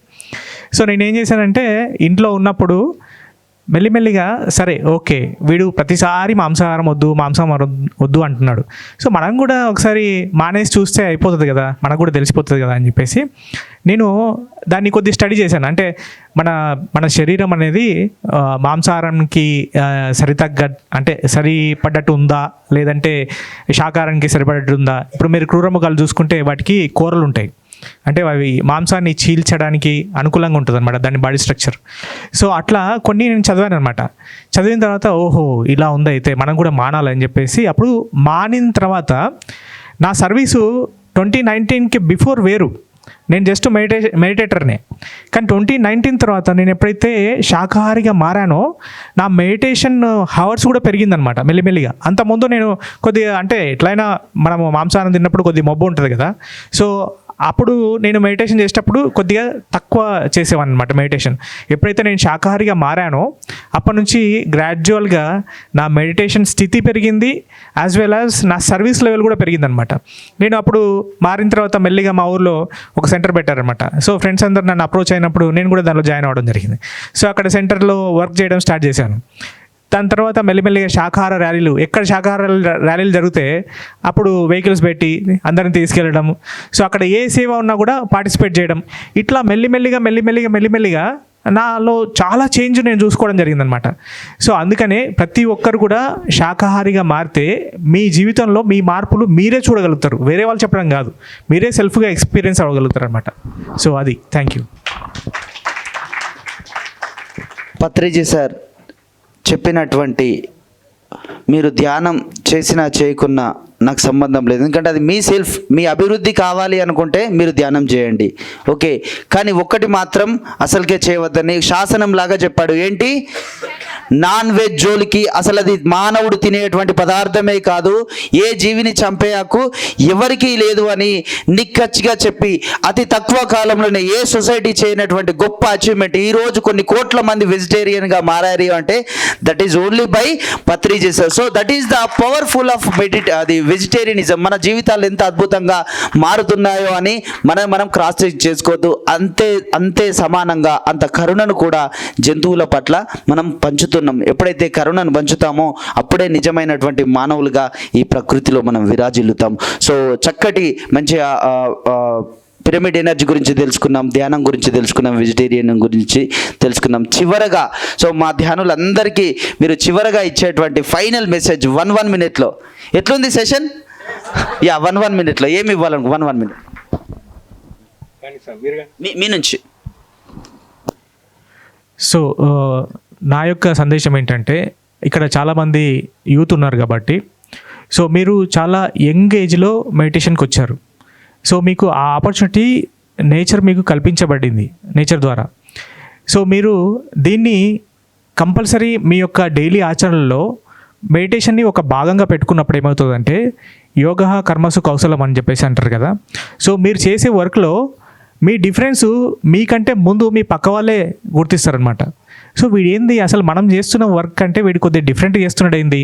సో నేనేం చేశానంటే, ఇంట్లో ఉన్నప్పుడు మెల్లిమెల్లిగా సరే ఓకే వీడు ప్రతిసారి మాంసాహారం వద్దు అంటున్నాడు, సో మనం కూడా ఒకసారి మానేసి చూస్తే అయిపోతుంది కదా, మనకు కూడా తెలిసిపోతుంది కదా అని చెప్పేసి నేను దాన్ని కొద్దిగా స్టడీ చేశాను. అంటే మన శరీరం అనేది మాంసాహారానికి సరిపడ్డట్టు ఉందా, లేదంటే శాకాహారానికి సరిపడ్డట్టు ఉందా. ఇప్పుడు మీరు క్రూరమృగాలు చూసుకుంటే వాటికి కూరలు ఉంటాయి, అంటే అవి మాంసాన్ని చీల్చడానికి అనుకూలంగా ఉంటుంది అనమాట దాని బాడీ స్ట్రక్చర్. సో అట్లా కొన్ని నేను చదివాను అనమాట. చదివిన తర్వాత ఓహో ఇలా ఉంది, అయితే మనం కూడా మానాలని చెప్పేసి అప్పుడు మానిన తర్వాత నా సర్వీసు 2019కి బిఫోర్ వేరు, నేను జస్ట్ మెడిటేటర్నే. కానీ 2019 తర్వాత నేను ఎప్పుడైతే శాకాహారిగా మారానో నా మెడిటేషన్ హవర్స్ కూడా పెరిగిందనమాట మెల్లిమెల్లిగా. అంతకుముందు నేను కొద్దిగా అంటే ఎట్లయినా మనము మాంసాహారం తిన్నప్పుడు కొద్దిగా మబ్బు ఉంటుంది కదా, సో అప్పుడు నేను మెడిటేషన్ చేసేటప్పుడు కొద్దిగా తక్కువ చేసేవాడిని అనమాట మెడిటేషన్. ఎప్పుడైతే నేను శాకాహారిగా మారానో అప్పటి నుంచి గ్రాడ్యువల్గా నా మెడిటేషన్ స్థితి పెరిగింది, యాజ్ వెల్ యాజ్ నా సర్వీస్ లెవెల్ కూడా పెరిగిందనమాట. నేను అప్పుడు మారిన తర్వాత మెల్లిగా మా ఊర్లో ఒక సెంటర్ పెట్టారనమాట. సో ఫ్రెండ్స్ అందరూ నన్ను అప్రోచ్ అయినప్పుడు నేను కూడా దానిలో జాయిన్ అవ్వడం జరిగింది. సో అక్కడ సెంటర్లో వర్క్ చేయడం స్టార్ట్ చేశాను. దాని తర్వాత మెల్లిమెల్లిగా శాకాహార ర్యాలీలు, ఎక్కడ శాకాహార ర్యాలీలు జరిగితే అప్పుడు వెహికల్స్ పెట్టి అందరిని తీసుకెళ్ళడం, సో అక్కడ ఏ సేవ ఉన్నా కూడా పార్టిసిపేట్ చేయడం, ఇట్లా మెల్లిమెల్లిగా నాలో చాలా చేంజ్ నేను చూసుకోవడం జరిగిందనమాట. సో అందుకనే ప్రతి ఒక్కరు కూడా శాకాహారిగా మారితే మీ జీవితంలో మీ మార్పులు మీరే చూడగలుగుతారు, వేరే వాళ్ళు చెప్పడం కాదు, మీరే సెల్ఫ్గా ఎక్స్పీరియన్స్ అవ్వగలుగుతారు అనమాట. సో అది. Thank you. పత్రిజీ సార్ చెప్పినటువంటి మీరు ధ్యానం చేసినా చేయకున్నా నాకు సంబంధం లేదు, ఎందుకంటే అది మీ సెల్ఫ్, మీ అభివృద్ధి కావాలి అనుకుంటే మీరు ధ్యానం చేయండి, ఓకే. కానీ ఒక్కటి మాత్రం అసలుకే చేయవద్దని శాసనం లాగా చెప్పాడు. ఏంటి? నాన్ వెజ్ జోలికి, అసలు అది మానవుడు తినేటువంటి పదార్థమే కాదు, ఏ జీవిని చంపే హక్కు ఎవరికీ లేదు అని నిక్కచ్చిగా చెప్పి అతి తక్కువ కాలంలోనే ఏ సొసైటీ చేయనటువంటి గొప్ప అచీవ్మెంట్. ఈరోజు కొన్ని కోట్ల మంది వెజిటేరియన్గా మారారు అంటే that is only by Patriji sir. So that is the powerful of అది వెజిటేరియనిజం. మన జీవితాలు ఎంత అద్భుతంగా మారుతున్నాయో అని మనం క్రాస్ చెక్ చేసుకోవద్దు. అంతే సమానంగా అంత కరుణను కూడా జంతువుల పట్ల మనం పంచుతున్నాం. ఎప్పుడైతే కరుణను పంచుతామో అప్పుడే నిజమైనటువంటి మానవులుగా ఈ ప్రకృతిలో మనం విరాజిల్లుతాం. సో చక్కటి మంచి పిరమిడ్ ఎనర్జీ గురించి తెలుసుకున్నాం, ధ్యానం గురించి తెలుసుకున్నాం, వెజిటేరియన్ గురించి తెలుసుకున్నాం. చివరగా సో మా ధ్యానులందరికీ మీరు చివరగా ఇచ్చేటువంటి ఫైనల్ మెసేజ్ 1 మినిట్లో ఎట్లుంది సెషన్? యా 1 మినిట్లో ఏమి ఇవ్వాలను? 1 మినిట్ మీ నుంచి. సో నా యొక్క సందేశం ఏంటంటే, ఇక్కడ చాలామంది యూత్ ఉన్నారు కాబట్టి, సో మీరు చాలా యంగ్ ఏజ్లో మెడిటేషన్కి వచ్చారు. సో మీకు ఆ ఆపర్చునిటీ నేచర్ మీకు కల్పించబడింది, నేచర్ ద్వారా. సో మీరు దీన్ని కంపల్సరీ మీ యొక్క డైలీ ఆచరణలో మెడిటేషన్ని ఒక భాగంగా పెట్టుకున్నప్పుడు ఏమవుతుందంటే, యోగ కర్మసు కౌశలం అని చెప్పేసి అంటారు కదా. సో మీరు చేసే వర్క్లో మీ డిఫరెన్స్ మీకంటే ముందు మీ పక్క వాళ్ళే గుర్తిస్తారనమాట. సో వీడేంది అసలు మనం చేస్తున్న వర్క్ అంటే వీడు కొద్దిగా డిఫరెంట్ చేస్తున్నాడు ఏంది,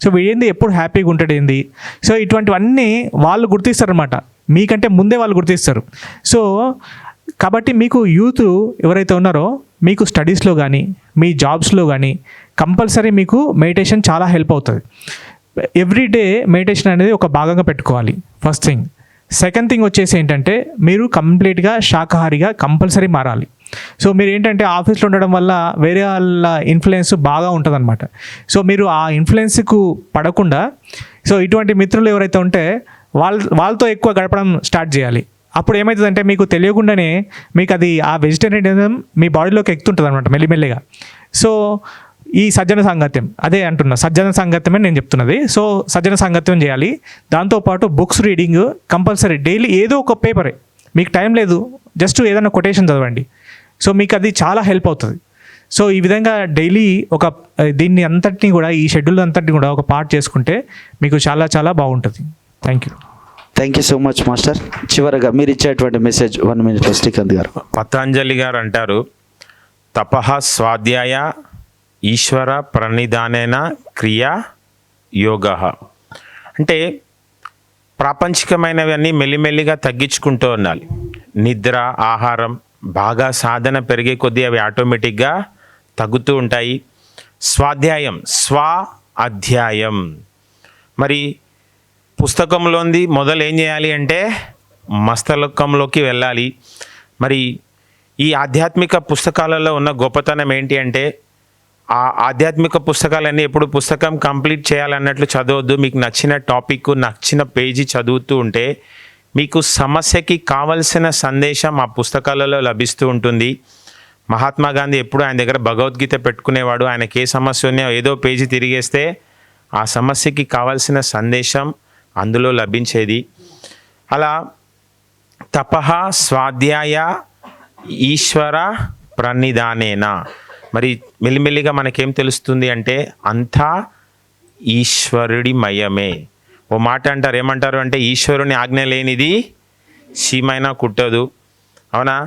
సో వీడేంది ఎప్పుడు హ్యాపీగా ఉంటాడు ఏంది, సో ఇటువంటివన్నీ వాళ్ళు గుర్తిస్తారనమాట, మీకంటే ముందే వాళ్ళు గుర్తిస్తారు. సో కాబట్టి మీకు యూత్ ఎవరైతే ఉన్నారో మీకు స్టడీస్లో కానీ మీ జాబ్స్లో కానీ కంపల్సరీ మీకు మెడిటేషన్ చాలా హెల్ప్ అవుతుంది. ఎవ్రీడే మెడిటేషన్ అనేది ఒక భాగంగా పెట్టుకోవాలి, ఫస్ట్ థింగ్. సెకండ్ థింగ్ వచ్చేసి ఏంటంటే, మీరు కంప్లీట్గా శాకాహారిగా కంపల్సరీ మారాలి. సో మీరు ఏంటంటే ఆఫీస్లో ఉండడం వల్ల వేరే వాళ్ళ ఇన్ఫ్లుయెన్స్ బాగా ఉంటుందన్నమాట. సో మీరు ఆ ఇన్ఫ్లుయెన్స్కు పడకుండా, సో ఇటువంటి మిత్రులు ఎవరైతే ఉంటే వాళ్ళతో ఎక్కువ గడపడం స్టార్ట్ చేయాలి. అప్పుడు ఏమవుతుందంటే మీకు తెలియకుండానే మీకు అది ఆ వెజిటేరియనిజం మీ బాడీలోకి ఎక్కుతుంటుంది అనమాట మెల్లిమెల్లిగా. సో ఈ సజ్జన సాంగత్యం, అదే అంటున్నా, సజ్జన సాంగత్యమే నేను చెప్తున్నది. సో సజ్జన సాంగత్యం చేయాలి. దాంతోపాటు బుక్స్ రీడింగ్ కంపల్సరీ, డైలీ ఏదో ఒక పేపరే, మీకు టైం లేదు జస్ట్ ఏదైనా కొటేషన్ చదవండి. సో మీకు అది చాలా హెల్ప్ అవుతుంది. సో ఈ విధంగా డైలీ దీన్ని అంతటినీ కూడా, ఈ షెడ్యూల్ అంతటిని కూడా ఒక పార్ట్ చేసుకుంటే మీకు చాలా చాలా బాగుంటుంది. Thank you so much master. చివరగా మీరు ఇచ్చేటువంటి మెసేజ్ 1 మినిట్లో శ్రీకాంత్ గారు. పతంజలి గారు అంటారు, తపః స్వాధ్యాయ ఈశ్వర ప్రణిధానేన క్రియా యోగ. అంటే ప్రాపంచికమైనవన్నీ మెల్లిమెల్లిగా తగ్గించుకుంటూ ఉండాలి. నిద్ర, ఆహారం బాగా సాధన పెరిగే కొద్దీ అవి ఆటోమేటిక్గా తగ్గుతూ ఉంటాయి. స్వాధ్యాయం, అధ్యాయం, మరి పుస్తకంలోంది మొదలు ఏం చేయాలి అంటే మస్తకంలోకి వెళ్ళాలి. మరి ఈ ఆధ్యాత్మిక పుస్తకాలలో ఉన్న గొప్పతనం ఏంటి అంటే, ఆ ఆధ్యాత్మిక పుస్తకాలన్నీ ఎప్పుడు పుస్తకం కంప్లీట్ చేయాలన్నట్లు చదవద్దు. మీకు నచ్చిన టాపిక్, నచ్చిన పేజీ చదువుతూ ఉంటే మీకు సమస్యకి కావలసిన సందేశం ఆ పుస్తకాలలో లభిస్తూ ఉంటుంది. మహాత్మా గాంధీ ఎప్పుడు ఆయన దగ్గర భగవద్గీత పెట్టుకునేవాడు. ఆయనకి ఏ సమస్య ఉన్నా ఏదో పేజీ తిరిగేస్తే ఆ సమస్యకి కావలసిన సందేశం అందులో లభించేది. అలా తపః స్వాధ్యాయ ఈశ్వర ప్రణిధానేన, మరి మెల్లిమెల్లిగా మనకేం తెలుస్తుంది అంటే అంతా ఈశ్వరుడి మయమే. ఓ మాట అంటారు, ఏమంటారు అంటే, ఈశ్వరుని ఆజ్ఞ లేనిది చీమైనా కుట్టదు. అవునా?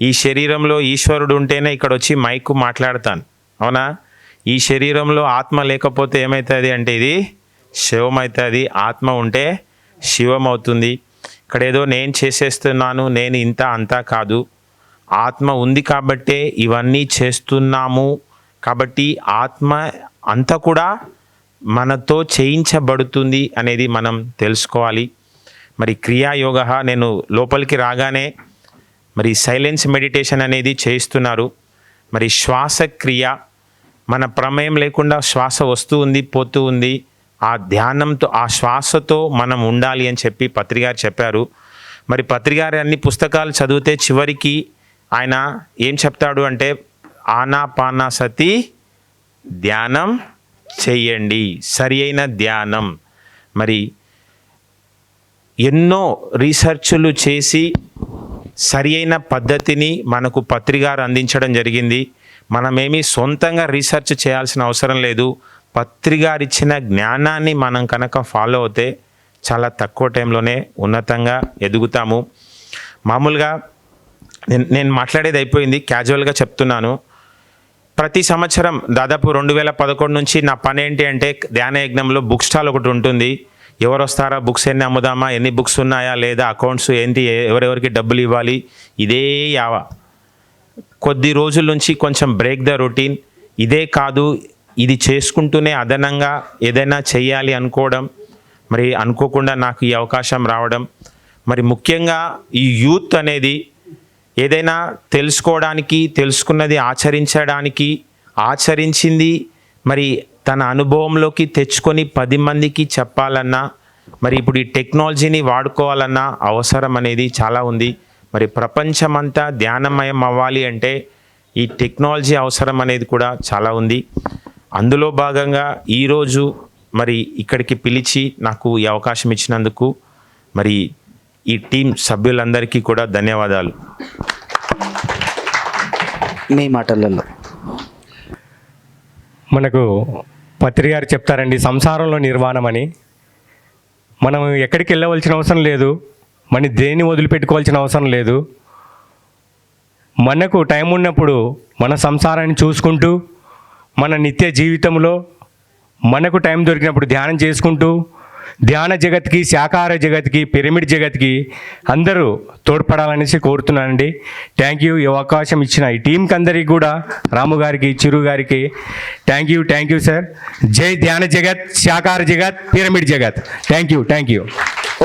ఈ శరీరంలో ఈశ్వరుడు ఉంటేనే ఇక్కడ వచ్చి మైకు మాట్లాడతాను. అవునా? ఈ శరీరంలో ఆత్మ లేకపోతే ఏమవుతుంది అంటే ఇది శవం అవుతుంది. ఆత్మ ఉంటే శివం అవుతుంది. ఇక్కడ ఏదో నేను చేసేస్తున్నాను, నేను ఇంత అంతా కాదు. ఆత్మ ఉంది కాబట్టే ఇవన్నీ చేస్తున్నాము. కాబట్టి ఆత్మ అంతా కూడా మనతో చేయించబడుతుంది అనేది మనం తెలుసుకోవాలి. మరి క్రియాయోగ, నేను లోపలికి రాగానే మరి సైలెన్స్ మెడిటేషన్ అనేది చేయిస్తున్నారు. మరి శ్వాసక్రియ, మన ప్రమేయం లేకుండా శ్వాస వస్తూ ఉంది, పోతూ ఉంది. ఆ ధ్యానంతో, ఆ శ్వాసతో మనం ఉండాలి అని చెప్పి పత్రిగారు చెప్పారు. మరి పత్రిగారు అన్ని పుస్తకాలు చదివితే చివరికి ఆయన ఏం చెప్తాడు అంటే, ఆనాపానసతి ధ్యానం చెయ్యండి, సరి అయిన ధ్యానం. మరి ఎన్నో రీసెర్చ్లు చేసి సరి అయిన పద్ధతిని మనకు పత్రిగారు అందించడం జరిగింది. మనమేమీ సొంతంగా రీసెర్చ్ చేయాల్సిన అవసరం లేదు. పత్రిగారు ఇచ్చిన జ్ఞానాన్ని మనం కనుక ఫాలో అవుతే చాలా తక్కువ టైంలోనే ఉన్నతంగా ఎదుగుతాము. మామూలుగా నేను మాట్లాడేది అయిపోయింది, క్యాజువల్గా చెప్తున్నాను. ప్రతి సంవత్సరం దాదాపు 2011 నుంచి నా పని ఏంటి అంటే, ధ్యాన యజ్ఞంలో బుక్ స్టాల్ ఒకటి ఉంటుంది. ఎవరు వస్తారా, బుక్స్ ఎన్ని అమ్ముదామా, ఎన్ని బుక్స్ ఉన్నాయా లేదా, అకౌంట్స్ ఏంటి, ఎవరెవరికి డబ్బులు ఇవ్వాలి, ఇదే యావ. కొద్ది రోజుల నుంచి కొంచెం బ్రేక్ ద రొటీన్. ఇదే కాదు, ఇది చేసుకుంటూనే అదనంగా ఏదైనా చెయ్యాలి అనుకోవడం, మరి అనుకోకుండా నాకు ఈ అవకాశం రావడం, మరి ముఖ్యంగా ఈ యూత్ అనేది ఏదైనా తెలుసుకోవడానికి, తెలుసుకున్నది ఆచరించడానికి, ఆచరించింది మరి తన అనుభవంలోకి తెచ్చుకొని 10 మందికి చెప్పాలన్నా, మరి ఇప్పుడు ఈ టెక్నాలజీని వాడుకోవాలన్నా అవసరం అనేది చాలా ఉంది. మరి ప్రపంచమంతా ధ్యానమయం అవ్వాలి అంటే ఈ టెక్నాలజీ అవసరం అనేది కూడా చాలా ఉంది. అందులో భాగంగా ఈరోజు మరి ఇక్కడికి పిలిచి నాకు ఈ అవకాశం ఇచ్చినందుకు మరి ఈ టీం సభ్యులందరికీ కూడా ధన్యవాదాలు. మీ మాటలలో మనకు పత్రి గారు చెప్తారండి సంసారంలో నిర్వాణం అని. మనం ఎక్కడికి వెళ్ళవలసిన అవసరం లేదు, మన దేన్ని వదిలిపెట్టుకోవాల్సిన అవసరం లేదు. మనకు టైం ఉన్నప్పుడు మన సంసారాన్ని చూసుకుంటూ, మన నిత్య జీవితంలో మనకు టైం దొరికినప్పుడు ధ్యానం చేసుకుంటూ, ధ్యాన జగత్కి, శాకాహార జగత్కి, పిరమిడ్ జగత్కి అందరూ తోడ్పడాలనేసి కోరుతున్నానండి. Thank you. ఈ అవకాశం ఇచ్చిన ఈ టీంకి అందరికీ కూడా, రాము గారికి, చిరు గారికి థ్యాంక్ యూ సార్. జై ధ్యాన జగత్, శాకాహార జగత్, పిరమిడ్ జగత్. Thank you.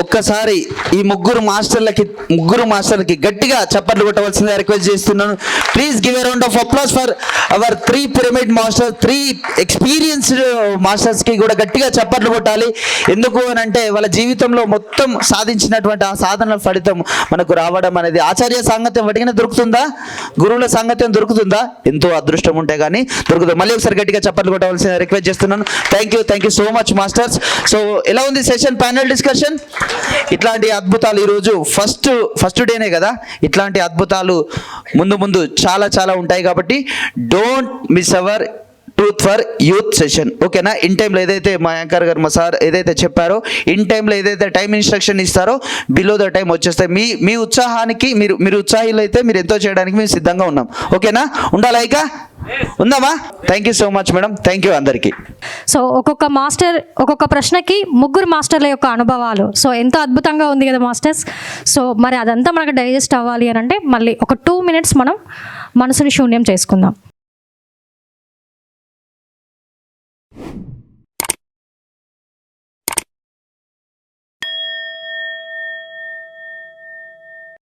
ఒక్కసారి ఈ ముగ్గురు మాస్టర్లకి గట్టిగా చప్పట్లు కొట్టవలసిందిగా రిక్వెస్ట్ చేస్తున్నాను. Please give a round of applause for our 3 pyramid master, 3 experienced మాస్టర్స్కి కూడా గట్టిగా చప్పట్లు కొట్టాలి. ఎందుకు అని అంటే వాళ్ళ జీవితంలో మొత్తం సాధించినటువంటి ఆ సాధన ఫలితం మనకు రావడం అనేది ఆచార్య సాంగత్యం వటికనే దొరుకుతుందా, గురువుల సాంగత్యం దొరుకుతుందా? ఎంతో అదృష్టం ఉంటే కానీ దొరుకుతుంది. మళ్ళీ ఒకసారి గట్టిగా చప్పట్లు కొట్టవలసిందిగా రిక్వెస్ట్ చేస్తున్నాను. Thank you so much masters. So ఎలా ఉంది సెషన్, ప్యానెల్ డిస్కషన్? ఇట్లాంటి అద్భుతాలు ఈరోజు ఫస్ట్ డేనే కదా, ఇట్లాంటి అద్భుతాలు ముందు చాలా ఉంటాయి. కాబట్టి don't miss our truth for youth session. ఓకేనా? ఇన్ టైంలో ఏదైతే మా యాంకర్ గారు, మా సార్ ఏదైతే చెప్పారో, ఇన్ టైంలో ఏదైతే టైం ఇన్స్ట్రక్షన్ ఇస్తారో బిలో ద టైం వచ్చేస్తాయి. మీ ఉత్సాహానికి మీరు ఉత్సాహులు అయితే మీరు ఎంతో చేయడానికి మేము సిద్ధంగా ఉన్నాం. ఓకేనా? ఉండాలా? ఇక ఉందామా? Thank you so much madam. Thank you అందరికీ. సో ఒక్కొక్క ప్రశ్నకి 3 మాస్టర్ల యొక్క అనుభవాలు. సో ఎంతో అద్భుతంగా ఉంది కదా మాస్టర్స్. సో మరి అదంతా మనకు డైజెస్ట్ అవ్వాలి అని అంటే మళ్ళీ ఒక 2 minutes మనం మనసుని శూన్యం చేసుకుందాం.